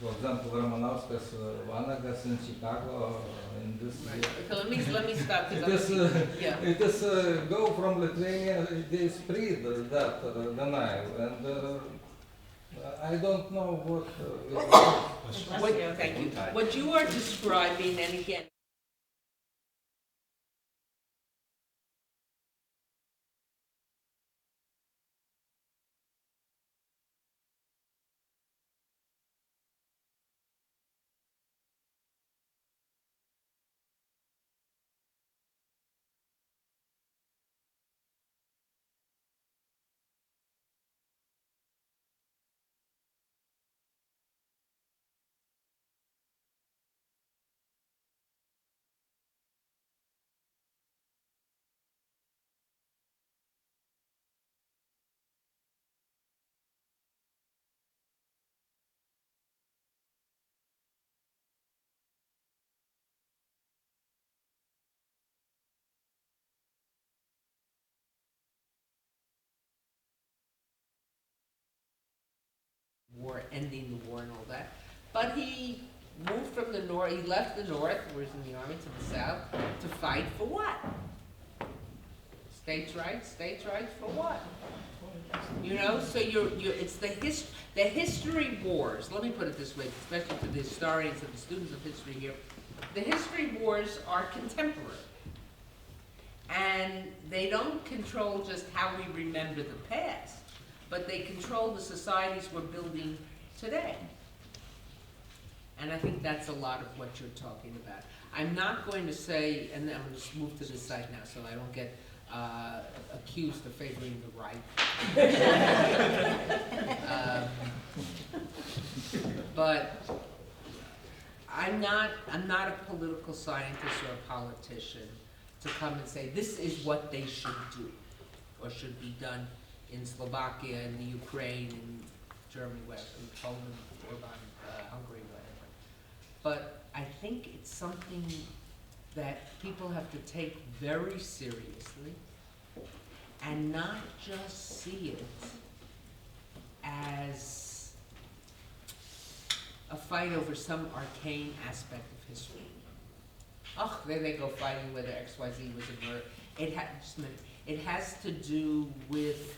for example, Romanovskas Vanagas in Chicago in this. Right. Okay, let me stop. 'Cause It I'm is, gonna be- yeah. it is go from Lithuania, they spread that denial, and I don't know what. Thank you. What you are describing, and again, war, ending the war and all that. But he moved from the north, he left the north, where he was in the army, to the south, to fight for what? States' rights for what? You know, so it's the history wars, let me put it this way, especially to the historians and the students of history here, the history wars are contemporary. And they don't control just how we remember the past, but they control the societies we're building today. And I think that's a lot of what you're talking about. I'm not going to say, and I'm going to move to this side now so I don't get accused of favoring the right. But I'm not a political scientist or a politician to come and say this is what they should do or should be done in Slovakia, in the Ukraine, in Germany, in Poland, Orban, Hungary, whatever. But I think it's something that people have to take very seriously and not just see it as a fight over some arcane aspect of history. Oh, there they go fighting whether XYZ was a murder. It has to do with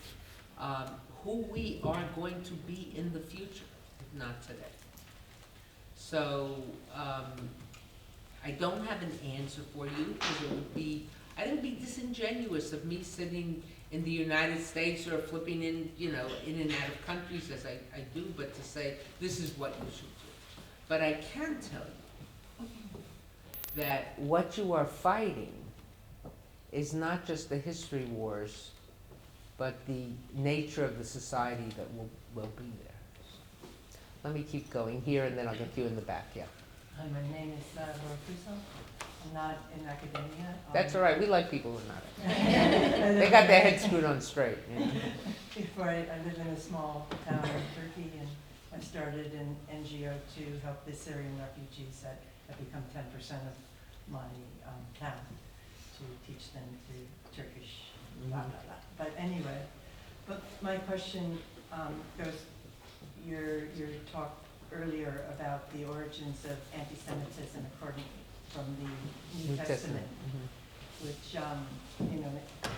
who we are going to be in the future, if not today. So I don't have an answer for you because I think it would be disingenuous of me sitting in the United States or flipping in, in and out of countries as I do, but to say this is what you should do. But I can tell you that what you are fighting is not just the history wars, but the nature of the society that will be there. Let me keep going here, and then I'll get you in the back, yeah. Hi, my name is Deborah. I'm not in academia. That's all right, we like people who are not. They got their heads screwed on straight. Yeah. Before I live in a small town in Turkey, and I started an NGO to help the Syrian refugees that have become 10% of my town, to teach them to Turkish, blah, blah, blah. But anyway, my question goes, your talk earlier about the origins of anti-Semitism from the New Testament, which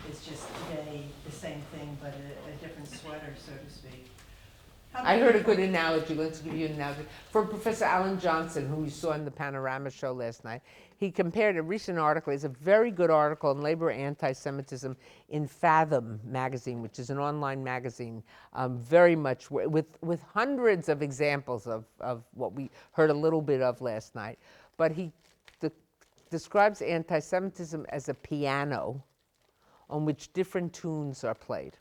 is just today the same thing but a different sweater, so to speak. I heard a good analogy. Let's give you an analogy. For Professor Alan Johnson, whom you saw in the Panorama show last night, he compared a recent article. It's a very good article on labor anti-Semitism in Fathom magazine, which is an online magazine, very much with hundreds of examples of what we heard a little bit of last night. But he describes anti-Semitism as a piano on which different tunes are played.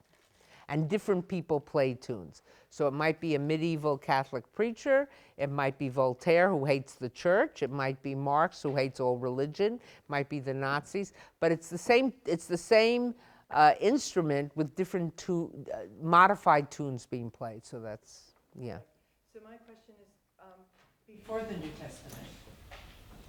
And different people play tunes. So it might be a medieval Catholic preacher, it might be Voltaire who hates the church, it might be Marx who hates all religion, it might be the Nazis, but it's the same instrument with different modified tunes being played. So that's, yeah. So my question is, before the New Testament,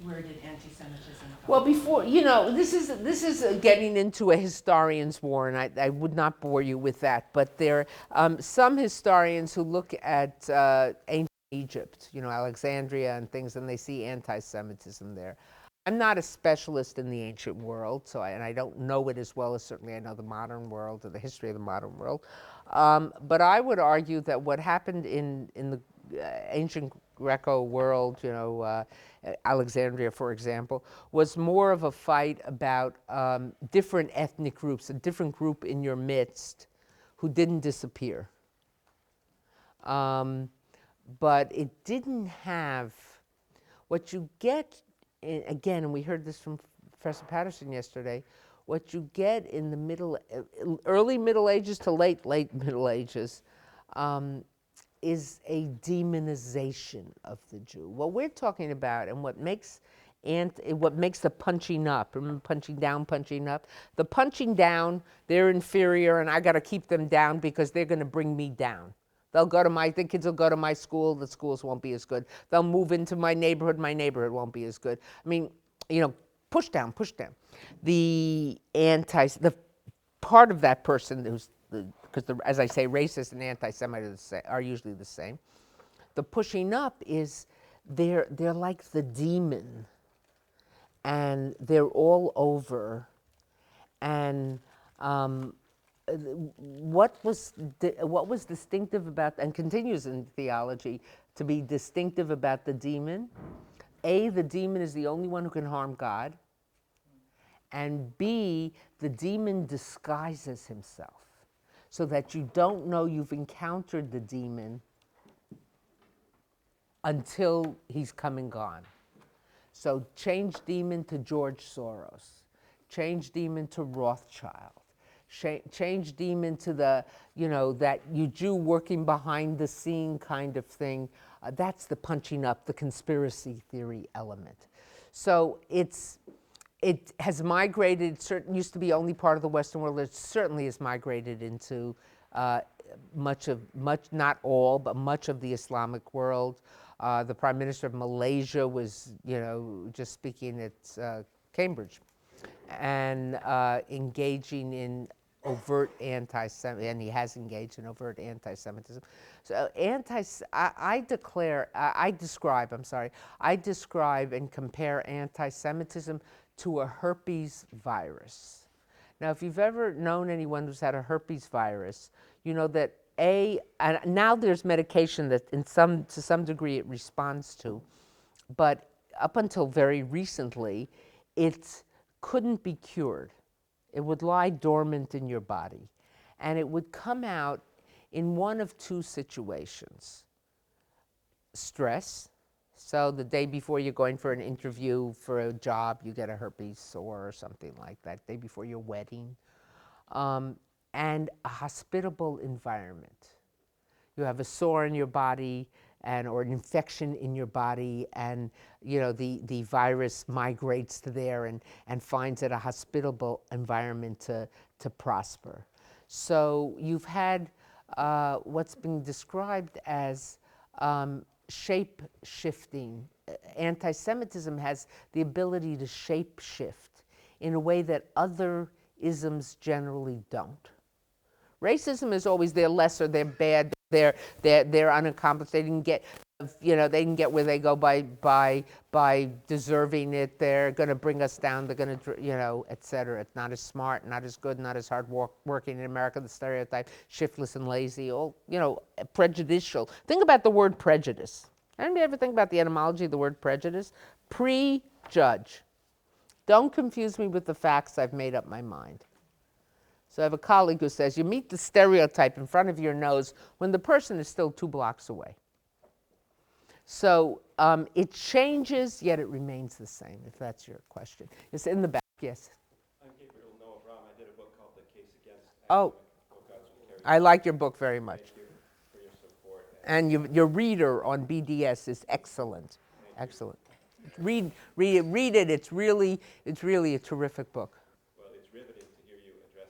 where did anti-Semitism come Well, from? before, this is getting into a historian's war, and I would not bore you with that. But there are some historians who look at ancient Egypt, Alexandria and things, and they see anti-Semitism there. I'm not a specialist in the ancient world, and I don't know it as well as certainly I know the modern world or the history of the modern world. But I would argue that what happened in the ancient Greco world, Alexandria, for example, was more of a fight about different ethnic groups, a different group in your midst who didn't disappear. But it didn't have what you get, again, and we heard this from Professor Patterson yesterday, what you get in the early Middle Ages to late Middle Ages is a demonization of the Jew. What we're talking about and what makes the punching up, remember punching down, punching up? The punching down, they're inferior and I got to keep them down because they're going to bring me down. The kids will go to my school, the schools won't be as good. They'll move into my neighborhood won't be as good. I mean, push down, push down. The part of that person who's because as I say, racist and anti-Semite are usually the same. The pushing up is they're like the demon, and they're all over. And what was distinctive about, and continues in theology to be distinctive about the demon? A, the demon is the only one who can harm God, and B, the demon disguises himself, so that you don't know you've encountered the demon until he's come and gone. So change demon to George Soros, change demon to Rothschild, change demon to that you Jew working behind the scene kind of thing. That's the punching up, the conspiracy theory element. So it has migrated, used to be only part of the Western world. It certainly has migrated into much, not all, but much of the Islamic world. The Prime Minister of Malaysia was, just speaking at Cambridge and engaging in overt anti-Semitism, and he has engaged in overt anti-Semitism. So I describe and compare anti-Semitism to a herpes virus. Now, if you've ever known anyone who's had a herpes virus, you know that and now there's medication that to some degree it responds to, but up until very recently, it couldn't be cured. It would lie dormant in your body, and it would come out in one of two situations. Stress. So the day before you're going for an interview for a job, you get a herpes sore or something like that, day before your wedding. And a hospitable environment. You have a sore in your body or an infection in your body, and the virus migrates to there and finds it a hospitable environment to prosper. So you've had what's been described as shape-shifting. Anti-Semitism has the ability to shape-shift in a way that other isms generally don't. Racism is always they're lesser, they're bad, they're unaccomplished, they didn't get you know, they can get where they go by deserving it. They're going to bring us down. They're going to, you know, et cetera. It's not as smart, not as good, not as hard working in America. The stereotype, shiftless and lazy, all, you know, prejudicial. Think about the word prejudice. Anybody ever think about the etymology of the word prejudice? Prejudge. Don't confuse me with the facts. I've made up my mind. So I have a colleague who says, you meet the stereotype in front of your nose when the person is still 2 blocks away. So it changes, yet it remains the same, if that's your question. It's in the back, yes. I'm Gabriel Noah Brahm. I did a book called The Case Against Oh, I like your book very much. Thank you for your support. And your reader on BDS is excellent, excellent. Read it. It's really a terrific book. Well, it's riveting to hear you address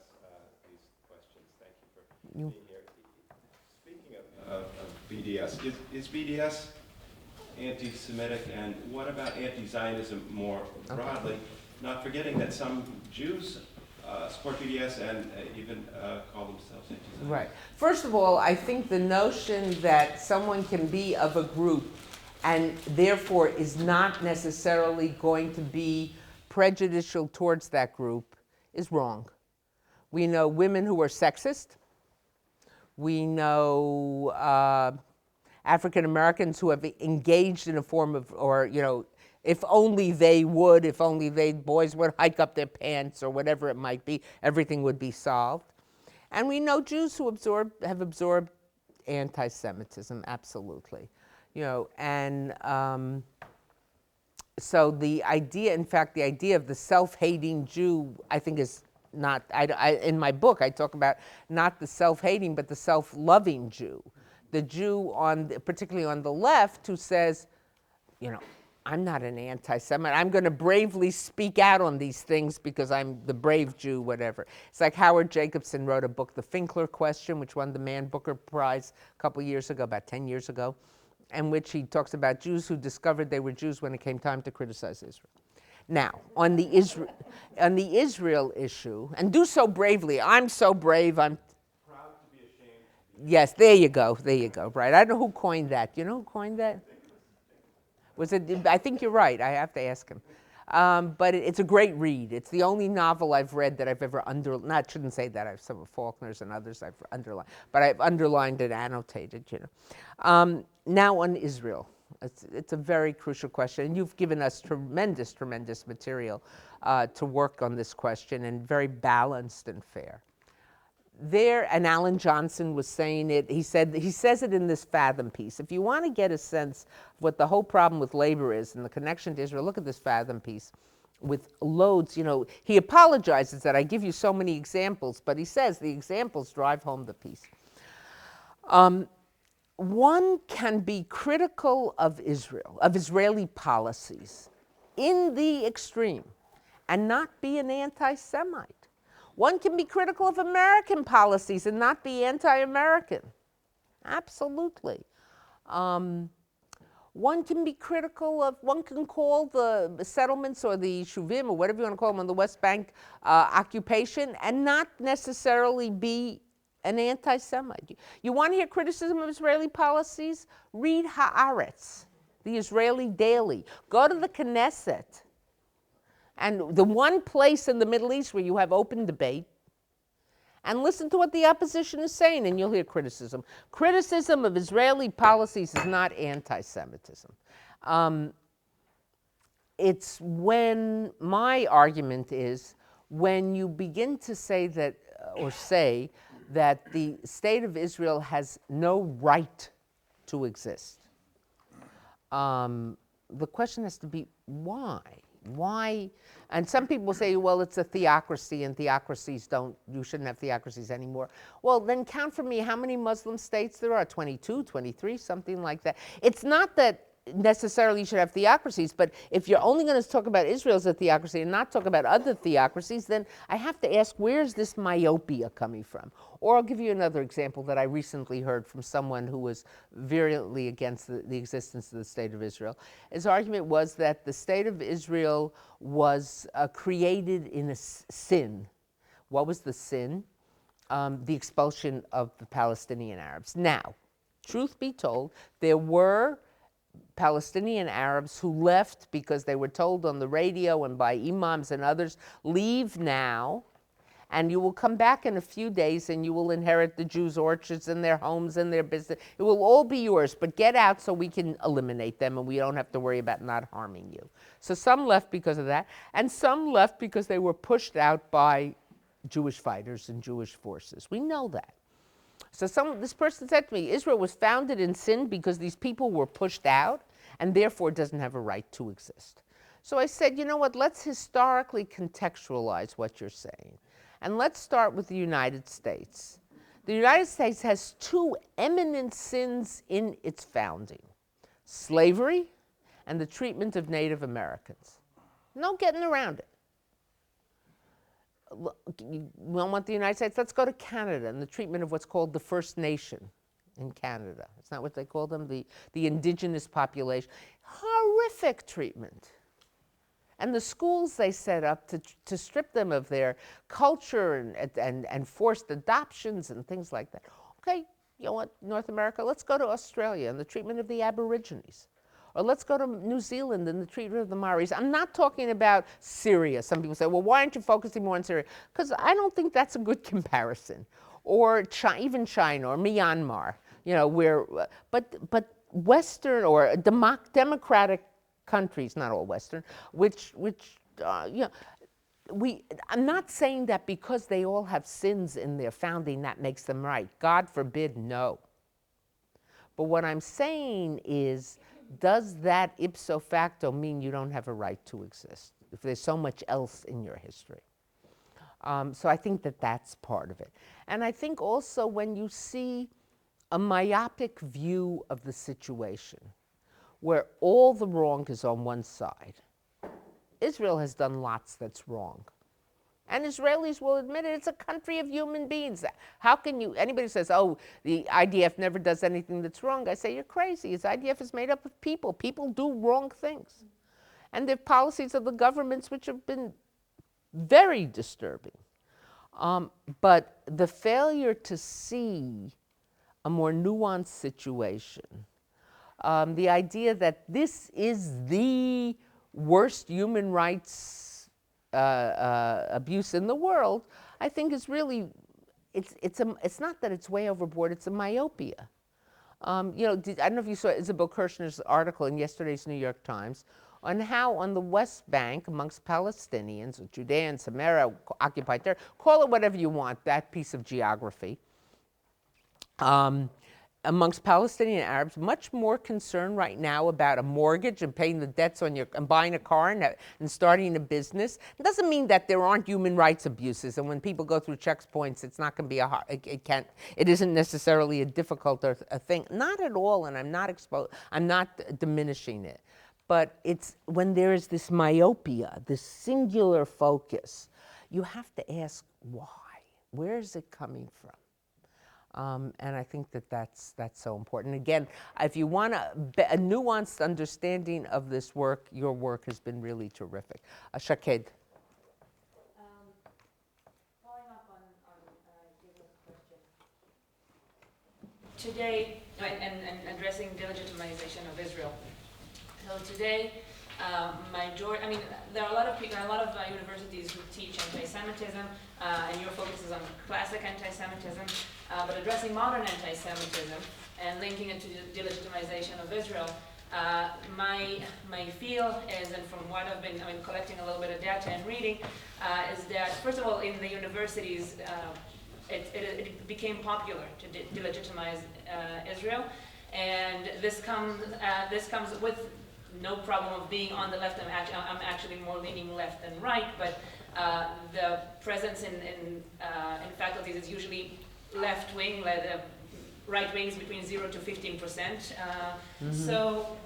these questions. Thank you for being here. Speaking of BDS, is BDS anti-Semitic, and what about anti-Zionism more broadly? Not forgetting that some Jews support BDS and even call themselves anti-Zionist. Right. First of all, I think the notion that someone can be of a group and therefore is not necessarily going to be prejudicial towards that group is wrong. We know women who are sexist. We know African Americans who have engaged in a form of, or, you know, if only they would, if only boys would hike up their pants or whatever it might be, everything would be solved. And we know Jews who have absorbed anti-Semitism, absolutely. You know, and so the idea, in fact, the idea of the self-hating Jew, I think is not, in my book, I talk about not the self-hating, but the self-loving Jew. The Jew, particularly on the left, who says, you know, I'm not an anti-Semite. I'm going to bravely speak out on these things because I'm the brave Jew, whatever. It's like Howard Jacobson wrote a book, The Finkler Question, which won the Man Booker Prize a couple years ago, about 10 years ago, in which he talks about Jews who discovered they were Jews when it came time to criticize Israel. Now, on the Israel issue, and do so bravely. I'm so brave, I'm Proud to be ashamed. yes, there you go, right. I don't know who coined that. You know who coined that? Was it, I think you're right, I have to ask him. But it's a great read. It's the only novel I've read that I've ever I shouldn't say that, I have some of Faulkner's and others I've underlined, but I've underlined and annotated, you know. Now on Israel, it's a very crucial question, and you've given us tremendous material to work on this question, and very balanced and fair. There, and Alan Johnson was saying it, he says it in this Fathom piece. If you want to get a sense of what the whole problem with labor is and the connection to Israel, look at this Fathom piece with loads, you know, he apologizes that I give you so many examples, but he says the examples drive home the piece. One can be critical of Israel, of Israeli policies, in the extreme, and not be an anti-Semite. One can be critical of American policies and not be anti-American. Absolutely. One can be critical of, one can call the settlements or the Shuvim or whatever you want to call them on the West Bank occupation and not necessarily be an anti-Semite. You want to hear criticism of Israeli policies? Read Haaretz, the Israeli daily. Go to the Knesset. And the one place in the Middle East where you have open debate, and listen to what the opposition is saying, and you'll hear criticism. Criticism of Israeli policies is not anti-Semitism. It's when, my argument is, when you begin to say that, or say that the state of Israel has no right to exist, the question has to be why? Why? And some people say, well, it's a theocracy and theocracies you shouldn't have theocracies anymore. Well, then count for me how many Muslim states there are, 22, 23, something like that. It's not that necessarily you should have theocracies, but if you're only going to talk about Israel as a theocracy and not talk about other theocracies, then I have to ask, where's this myopia coming from? Or I'll give you another example that I recently heard from someone who was virulently against the existence of the State of Israel. His argument was that the State of Israel was created in a sin. What was the sin? The expulsion of the Palestinian Arabs. Now, truth be told, there were Palestinian Arabs who left because they were told on the radio and by imams and others, leave now, and you will come back in a few days and you will inherit the Jews' orchards and their homes and their business. It will all be yours, but get out so we can eliminate them and we don't have to worry about not harming you. So some left because of that, and some left because they were pushed out by Jewish fighters and Jewish forces. We know that. So this person said to me, Israel was founded in sin because these people were pushed out and therefore doesn't have a right to exist. So I said, you know what, let's historically contextualize what you're saying. And let's start with the United States. The United States has two eminent sins in its founding: slavery and the treatment of Native Americans. No getting around it. You don't want the United States? Let's go to Canada and the treatment of what's called the First Nation in Canada. It's not what they call them, the indigenous population. Horrific treatment. And the schools they set up to strip them of their culture and forced adoptions and things like that. Okay, you know what, North America, let's go to Australia and the treatment of the Aborigines. Or let's go to New Zealand and the treatment of the Maoris. I'm not talking about Syria. Some people say, well, why aren't you focusing more on Syria? Because I don't think that's a good comparison. Or even China or Myanmar, you know, but Western or democratic countries, not all Western, which you know, I'm not saying that because they all have sins in their founding that makes them right. God forbid, no. But what I'm saying is, does that ipso facto mean you don't have a right to exist if there's so much else in your history? So I think that that's part of it. And I think also when you see a myopic view of the situation, where all the wrong is on one side. Israel has done lots that's wrong. And Israelis will admit it, it's a country of human beings. How can you, anybody says, oh, the IDF never does anything that's wrong, I say, you're crazy. The IDF is made up of people. People do wrong things. And there are policies of the governments which have been very disturbing. But the failure to see a more nuanced situation, the idea that this is the worst human rights abuse in the world, I think is really, it's not that it's way overboard, it's a myopia. You know, I don't know if you saw Isabel Kirshner's article in yesterday's New York Times on how on the West Bank, amongst Palestinians, Judea and Samaria, occupied territory, call it whatever you want, that piece of geography, amongst Palestinian Arabs, much more concerned right now about a mortgage and paying the debts on your, and buying a car and starting a business. It doesn't mean that there aren't human rights abuses, and when people go through checkpoints, it's not going to be a hard, it isn't necessarily a difficult a thing. Not at all, and I'm not diminishing it. But it's when there is this myopia, this singular focus, you have to ask why. Where is it coming from? And I think that that's so important. Again, if you want a nuanced understanding of this work, your work has been really terrific. Shaked. Following up on Deborah's question. Today, and addressing delegitimization of Israel. So today, there are a lot of people, a lot of universities who teach anti-Semitism, and your focus is on classic anti-Semitism, but addressing modern anti-Semitism and linking it to the delegitimization of Israel. My feel is, and from what I've been collecting a little bit of data and reading, is that first of all, in the universities, it became popular to delegitimize Israel, and this comes with no problem of being on the left. I'm actually more leaning left than right, but the presence in faculties is usually left wing, right wings between 0 to 15%. So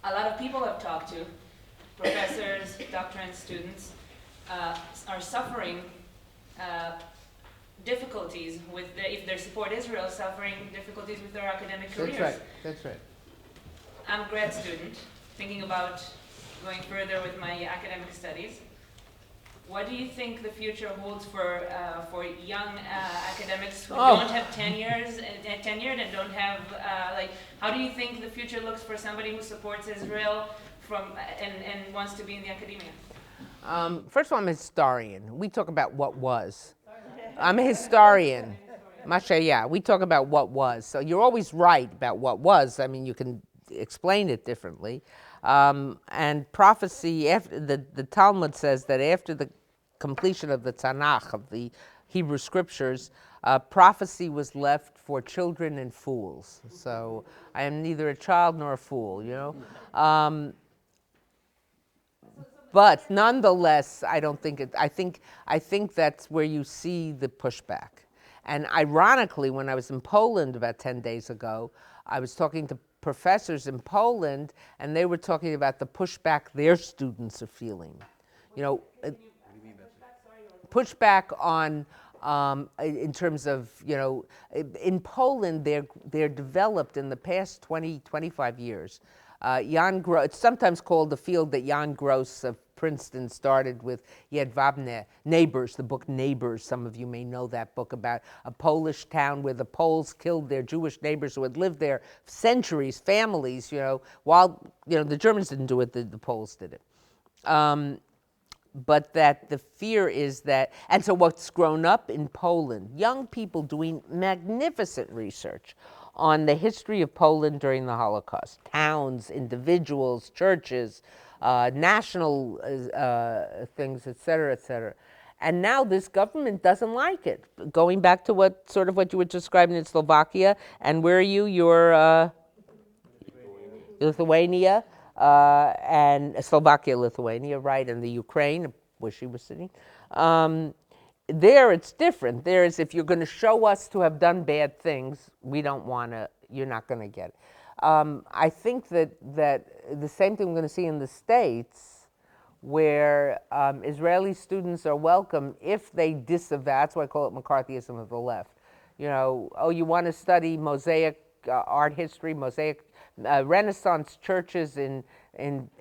a lot of people I've talked to, professors, doctorate students, are suffering difficulties with if they support Israel, suffering difficulties with their academic careers. That's right. That's right. I'm a grad student, thinking about going further with my academic studies. what do you think the future holds for young academics who Oh. don't have tenured and don't have like? How do you think the future looks for somebody who supports Israel and wants to be in the academia? First of all, I'm a historian. We talk about what was. I'm a historian. Masha, yeah, we talk about what was. So you're always right about what was. I mean, you can explain it differently. And prophecy, after the Talmud says that after the completion of the Tanakh, of the Hebrew scriptures, prophecy was left for children and fools. So I am neither a child nor a fool, you know. But nonetheless, I don't think it. I think that's where you see the pushback. And ironically, when I was in Poland about 10 days ago, I was talking to professors in Poland, and they were talking about the pushback their students are feeling. You know, pushback on, in terms of, you know, in Poland, they're developed in the past 20, 25 years. Jan Gross, it's sometimes called the field that Jan Gross of Princeton started with Jedwabne, Neighbors, the book Neighbors. Some of you may know that book about a Polish town where the Poles killed their Jewish neighbors who had lived there centuries, families, you know, while, you know, the Germans didn't do it, the Poles did it. But that the fear is that, and so what's grown up in Poland, young people doing magnificent research on the history of Poland during the Holocaust, towns, individuals, churches, national things, et cetera, et cetera. And now this government doesn't like it. Going back to what you were describing in Slovakia, and where are you? You're Lithuania, and Slovakia, Lithuania, right, and the Ukraine, where she was sitting. There it's different. There is, if you're going to show us to have done bad things, we don't want to, you're not going to get it. I think that the same thing we're going to see in the States, where Israeli students are welcome if they disavow, that's why I call it McCarthyism of the left. You know, oh, you want to study Mosaic art history, Mosaic Renaissance churches in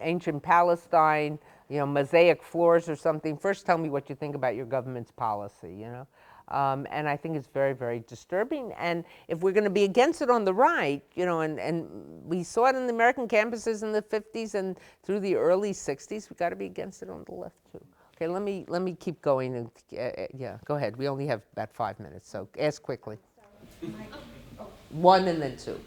ancient Palestine, you know, mosaic floors or something. First tell me what you think about your government's policy, you know. And I think it's very, very disturbing. And if we're going to be against it on the right, you know, and we saw it in the American campuses in the 50s and through the early 60s, we've got to be against it on the left too. Okay, let me keep going. And yeah, go ahead. We only have about 5 minutes, so ask quickly. One and then two.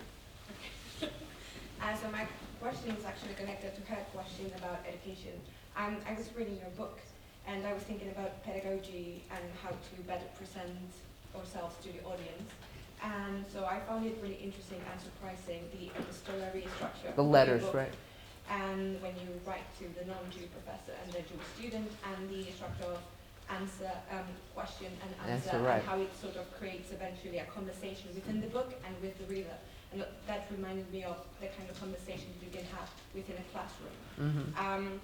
So my question is actually connected to her question about education. I was reading your book, and I was thinking about pedagogy and how to better present ourselves to the audience. And so I found it really interesting and surprising, the epistolary structure. The letters, right. And when you write to the non-Jew professor and the Jewish student, and the structure of answer, question and answer, right. and how it sort of creates eventually a conversation within the book and with the reader. And that reminded me of the kind of conversations you can have within a classroom. Mm-hmm.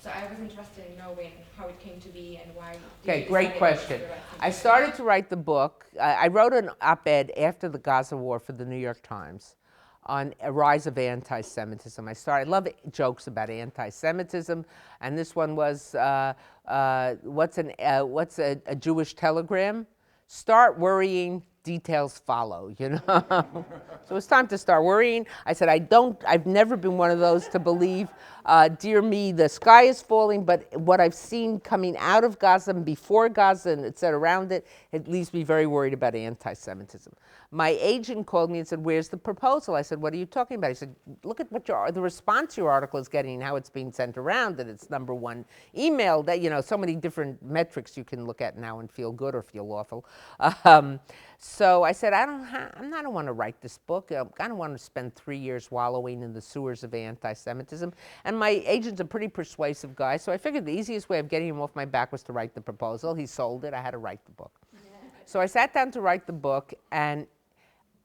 So I was interested in knowing how it came to be and why. Okay, great question. I started to write the book. I wrote an op-ed after the Gaza war for the New York Times on a rise of anti-Semitism. I love jokes about anti-Semitism, and this one was, what's a Jewish telegram? Start worrying, details follow, you know? So it's time to start worrying. I said, I've never been one of those to believe, dear me, the sky is falling, but what I've seen coming out of Gaza and before Gaza and et cetera around it, it leaves me very worried about anti-Semitism. My agent called me and said, where's the proposal? I said, what are you talking about? He said, look at what the response your article is getting and how it's being sent around, that it's #1 email, that, you know, so many different metrics you can look at now and feel good or feel awful. So I said, I don't want to write this book. I don't want to spend 3 years wallowing in the sewers of anti-Semitism. And my agent's a pretty persuasive guy, so I figured the easiest way of getting him off my back was to write the proposal. He sold it. I had to write the book. So I sat down to write the book, and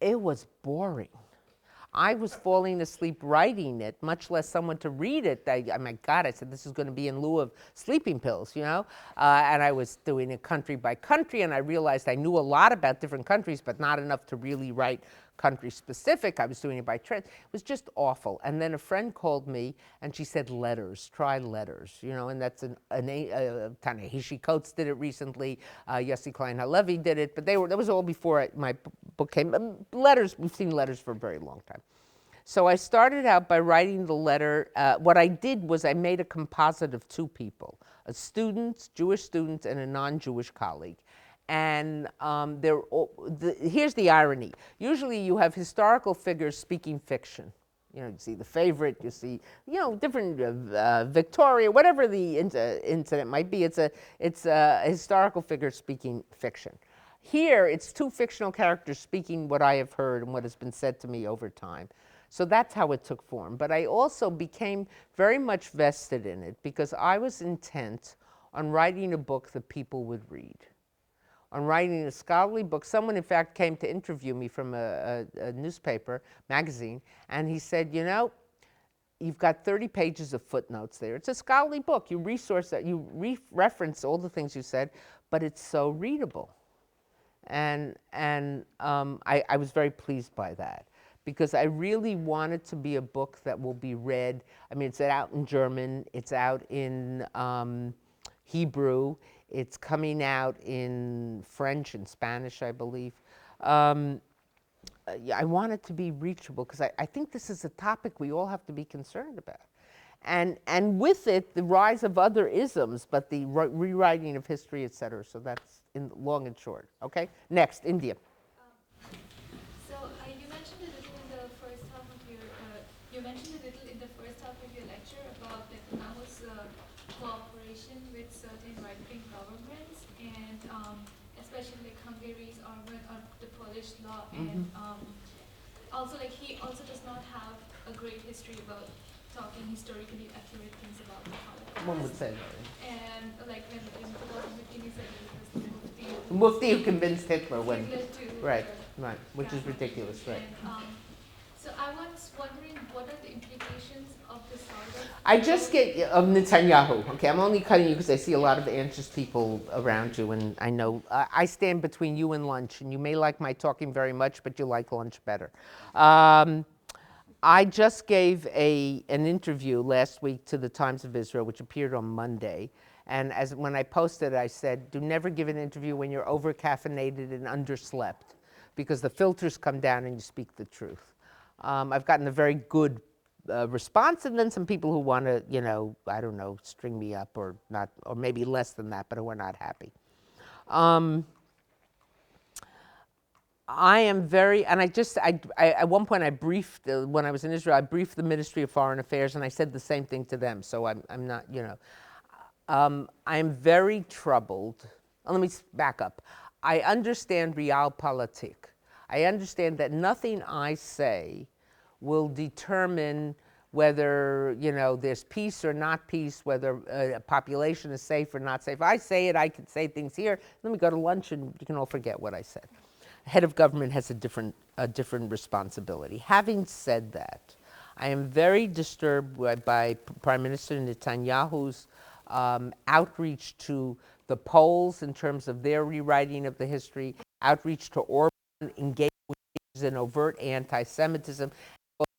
it was boring. I was falling asleep writing it, much less someone to read it. Oh my God, I said, this is going to be in lieu of sleeping pills, you know? And I was doing it country by country, and I realized I knew a lot about different countries, but not enough to really write country specific. I was doing it by trend. It was just awful. And then a friend called me, and she said, letters, try letters, you know, and that's Ta-Nehisi Coates did it recently, Yossi Klein Halevi did it, but that was all before my book came. Letters, we've seen letters for a very long time. So I started out by writing the letter. What I did was I made a composite of two people, a student, Jewish student, and a non-Jewish colleague. And here's the irony. Usually you have historical figures speaking fiction. You know, you see The Favorite, you see, you know, different Victoria, whatever the incident might be. It's a historical figure speaking fiction. Here, it's two fictional characters speaking what I have heard and what has been said to me over time. So that's how it took form. But I also became very much vested in it because I was intent on writing a book that people would read, on writing a scholarly book. Someone, in fact, came to interview me from a newspaper, magazine, and he said, you know, you've got 30 pages of footnotes there. It's a scholarly book. You resource that, you reference all the things you said, but it's so readable. And I was very pleased by that, because I really want it to be a book that will be read. I mean, it's out in German, it's out in Hebrew, it's coming out in French and Spanish, I believe. I want it to be reachable, because I think this is a topic we all have to be concerned about. And with it, the rise of other isms, but the rewriting of history, et cetera. So that's in long and short. Okay? Next, India. You mentioned a little in the first half of your lecture about Netanyahu's cooperation with certain right-wing governments, and especially like Hungary's or the Polish law, and also like he also does not have a great history about talking historically accurate things about the Holocaust. One would say that. And like when in 2015 he said it was the Mufti who convinced Hitler when, Hitler to right, which is ridiculous, right. So I was wondering, what are the implications of this sort of... I just get, of Netanyahu, okay, I'm only cutting you because I see a lot of anxious people around you, and I know, I stand between you and lunch, and you may like my talking very much, but you like lunch better. I just gave an interview last week to the Times of Israel, which appeared on Monday. And when I posted it, I said, do never give an interview when you're over-caffeinated and underslept, because the filters come down and you speak the truth. I've gotten a very good response, and then some people who want to, you know, I don't know, string me up or not, or maybe less than that, but who are not happy. I am very, and at one point I briefed, when I was in Israel, I briefed the Ministry of Foreign Affairs, and I said the same thing to them, so I'm not, you know. I am very troubled. Let me back up. I understand realpolitik. I understand that nothing I say will determine whether, you know, there's peace or not peace, whether a population is safe or not safe. I say it, I can say things here. Let me go to lunch and you can all forget what I said. Head of government has a different responsibility. Having said that, I am very disturbed by Prime Minister Netanyahu's outreach to the Poles in terms of their rewriting of the history, outreach to Orban, engaged in overt anti-Semitism,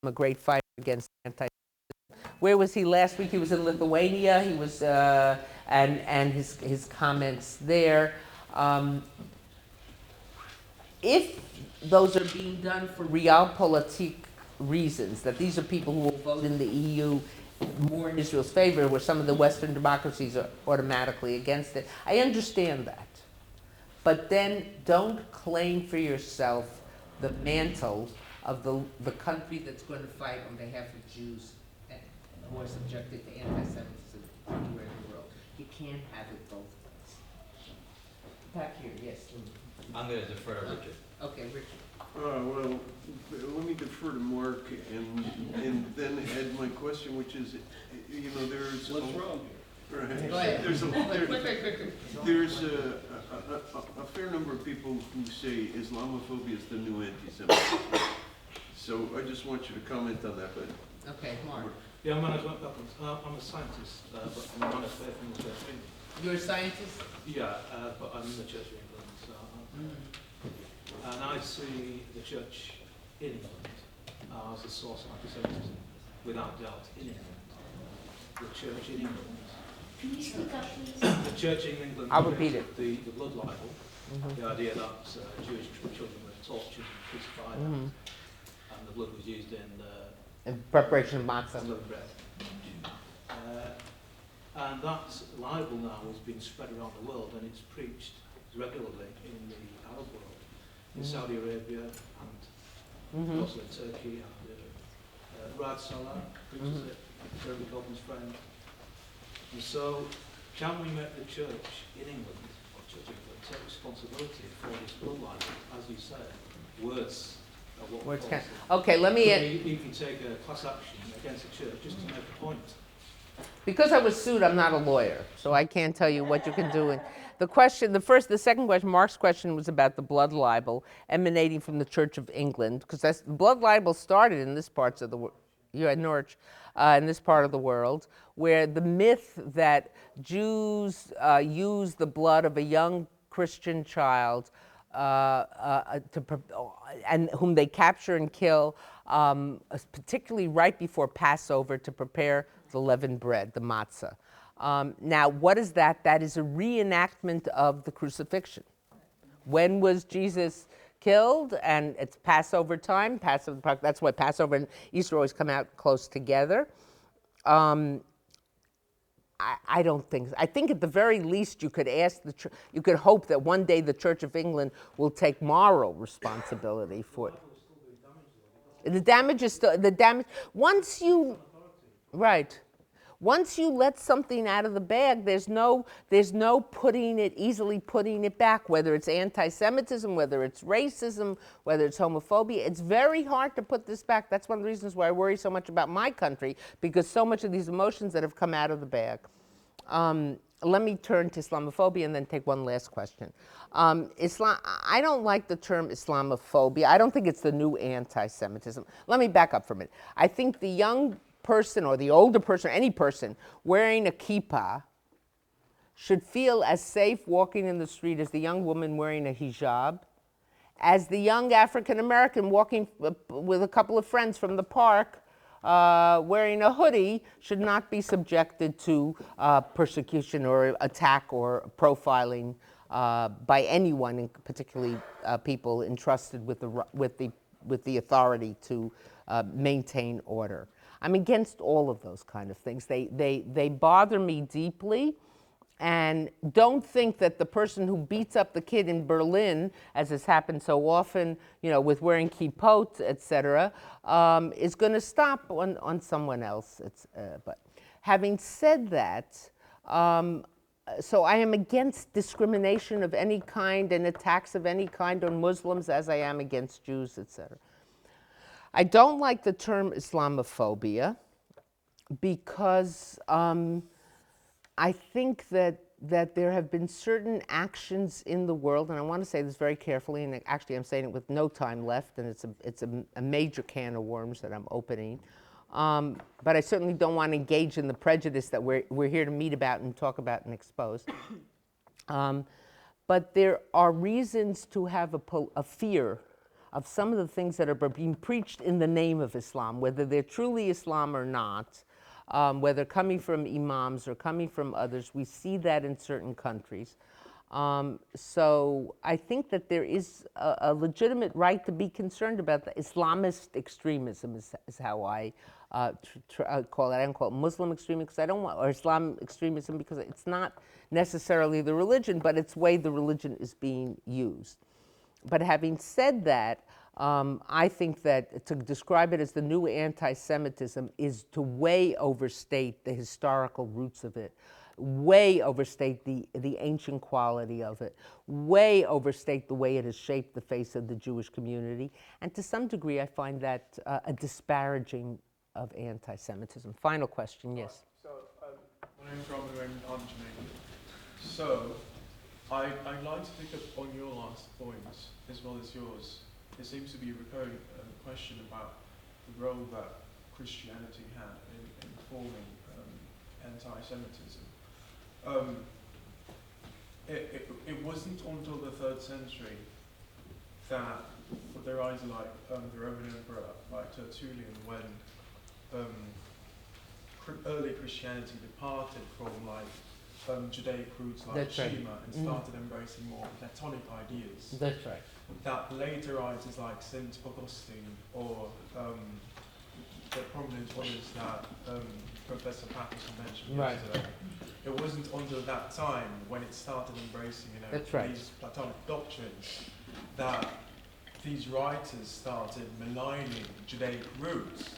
a great fighter against anti-Semitism. Where was he last week? He was in Lithuania. He was, and his comments there. If those are being done for realpolitik reasons, that these are people who will vote in the EU more in Israel's favor, where some of the Western democracies are automatically against it, I understand that. But then don't claim for yourself the mantle of the country that's going to fight on behalf of Jews who are subjected to anti-Semitism everywhere in the world. You can't have it both ways. Back here, yes. I'm going to defer to Richard. Okay, Richard. Well, let me defer to Mark and then add my question, which is, you know, there's... What's wrong here? Right. Go ahead. There's a fair number of people who say Islamophobia is the new anti-Semitism. So I just want you to comment on that, but. Okay, Mark. Yeah, I'm a scientist, but I'm a man from the Church of England. You're a scientist? Yeah, but I'm in the Church of England, so and I see the Church in England as a source of anti-Semitism, without doubt, in England. The Church in England. Can you speak up, please? The Church in England. I'll repeat it. The blood libel, the idea that Jewish children were tortured and crucified, and the blood was used in preparation of matzah. bread. And that libel now has been spread around the world, and it's preached regularly in the Arab world, in Saudi Arabia, and also in Turkey. And Rad Salah preaches it, Jeremy Corbyn's friend. And so, can we make the church in England, or Church of England, take responsibility for this blood libel, as you said, words are what Words cause can. it. Okay, let me. Could we even take a class action against the church just to make a point? Because I was sued, I'm not a lawyer, so I can't tell you what you can do. And the second question, Mark's question was about the blood libel emanating from the Church of England, because the blood libel started in this parts of the world. You're at Norwich, in this part of the world, where the myth that Jews use the blood of a young Christian child and whom they capture and kill, particularly right before Passover, to prepare the leavened bread, the matzah. Now, what is that? That is a reenactment of the crucifixion. When was Jesus killed? And it's Passover time. That's why Passover and Easter always come out close together. I don't think. I think at the very least you could ask you could hope that one day the Church of England will take moral responsibility for it. The damage is still the damage. Once you let something out of the bag, there's no easily putting it back. Whether it's anti-Semitism, whether it's racism, whether it's homophobia, it's very hard to put this back. That's one of the reasons why I worry so much about my country, because so much of these emotions that have come out of the bag. Let me turn to Islamophobia and then take one last question. I don't like the term Islamophobia. I don't think it's the new anti-Semitism. Let me back up for a minute. I think the young person or the older person, any person wearing a kippah should feel as safe walking in the street as the young woman wearing a hijab, as the young African American walking with a couple of friends from the park wearing a hoodie should not be subjected to persecution or attack or profiling by anyone, and particularly people entrusted with the authority to maintain order. I'm against all of those kind of things. They bother me deeply, and don't think that the person who beats up the kid in Berlin, as has happened so often, with wearing kippot, etc., is going to stop on someone else. But having said that, so I am against discrimination of any kind and attacks of any kind on Muslims, as I am against Jews, etc. I don't like the term Islamophobia because I think that there have been certain actions in the world, and I want to say this very carefully, and actually I'm saying it with no time left, and it's a major can of worms that I'm opening. But I certainly don't want to engage in the prejudice that we're here to meet about and talk about and expose. But there are reasons to have a fear of some of the things that are being preached in the name of Islam, whether they're truly Islam or not, whether coming from imams or coming from others. We see that in certain countries. So I think that there is a legitimate right to be concerned about the Islamist extremism is how I call it. I don't call it Muslim extremism because I don't want, or Islam extremism because it's not necessarily the religion, but it's the way the religion is being used. But having said that, I think that to describe it as the new anti-Semitism is to way overstate the historical roots of it, way overstate the ancient quality of it, way overstate the way it has shaped the face of the Jewish community. And to some degree, I find that a disparaging of anti-Semitism. Final question, yes. So, my name's Robert, I'm Jamaican. So, I'd like to pick up on your last point as well as yours. there seems to be a recurring question about the role that Christianity had in forming anti-Semitism. It wasn't until the 3rd century that, with the rise of the Roman Emperor, like Tertullian, when early Christianity departed from Judaic roots like Shema and started embracing more Platonic ideas. That's right. That later writers like St. Augustine or the prominent others that Professor Patterson mentioned yesterday. It wasn't until that time when it started embracing these Platonic doctrines that these writers started maligning Judaic roots.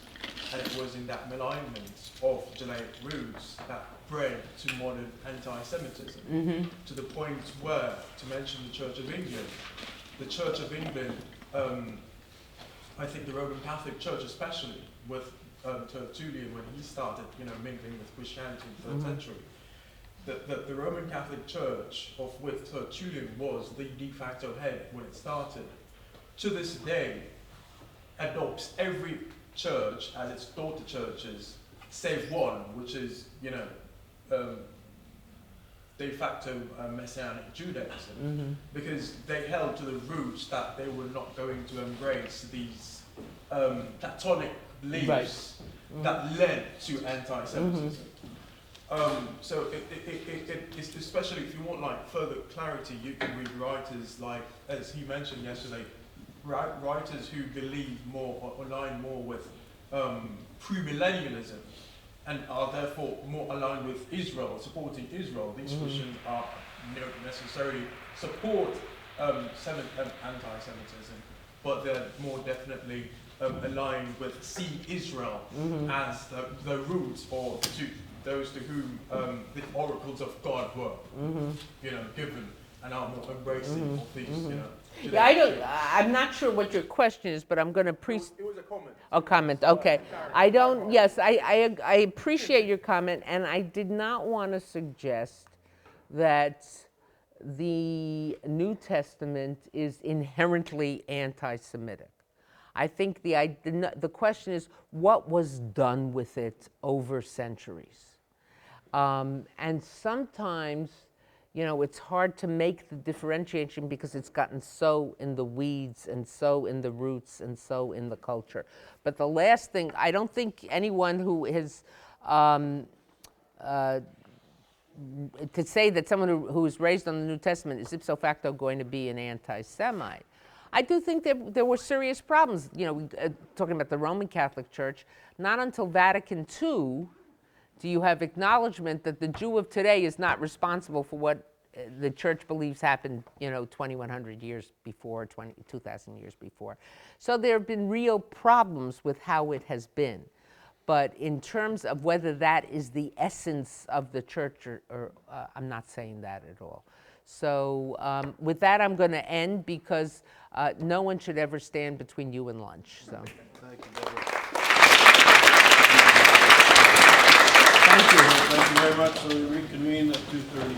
And it was in that malignment of Judaic roots that bred to modern anti-Semitism, to the point where, to mention the Church of England, I think the Roman Catholic Church especially, with Tertullian when he started mingling with Christianity in the 3rd century, the Roman Catholic Church, of which Tertullian was the de facto head when it started, to this day adopts every church as its daughter churches, save one, which is de facto Messianic Judaism, because they held to the roots that they were not going to embrace these Platonic beliefs that led to anti-Semitism. So it's especially if you want further clarity, you can read writers like, as he mentioned yesterday, writers who believe more or align more with premillennialism and are therefore more aligned with Israel, supporting Israel. These Christians don't necessarily support anti-Semitism, but they're more definitely aligned with see Israel as the roots, or to those to whom the oracles of God were given, and are more embracing of these. I'm not sure what your question is, but I'm going to It was a comment. A comment, okay. I don't, yes, I appreciate your comment, and I did not want to suggest that the New Testament is inherently anti-Semitic. I think the question is, what was done with it over centuries? And sometimes, it's hard to make the differentiation because it's gotten so in the weeds and so in the roots and so in the culture. But the last thing, I don't think anyone who has, to say that someone who is raised on the New Testament is ipso facto going to be an anti-Semite. I do think there were serious problems, talking about the Roman Catholic Church. Not until Vatican II do you have acknowledgement that the Jew of today is not responsible for what the church believes happened, 2,100 years before, 2,000 years before. So there have been real problems with how it has been. But in terms of whether that is the essence of the church, or I'm not saying that at all. So with that, I'm going to end because no one should ever stand between you and lunch. So. Thank you, Deborah. Thank you. Thank you very much. So we reconvene at 2:30.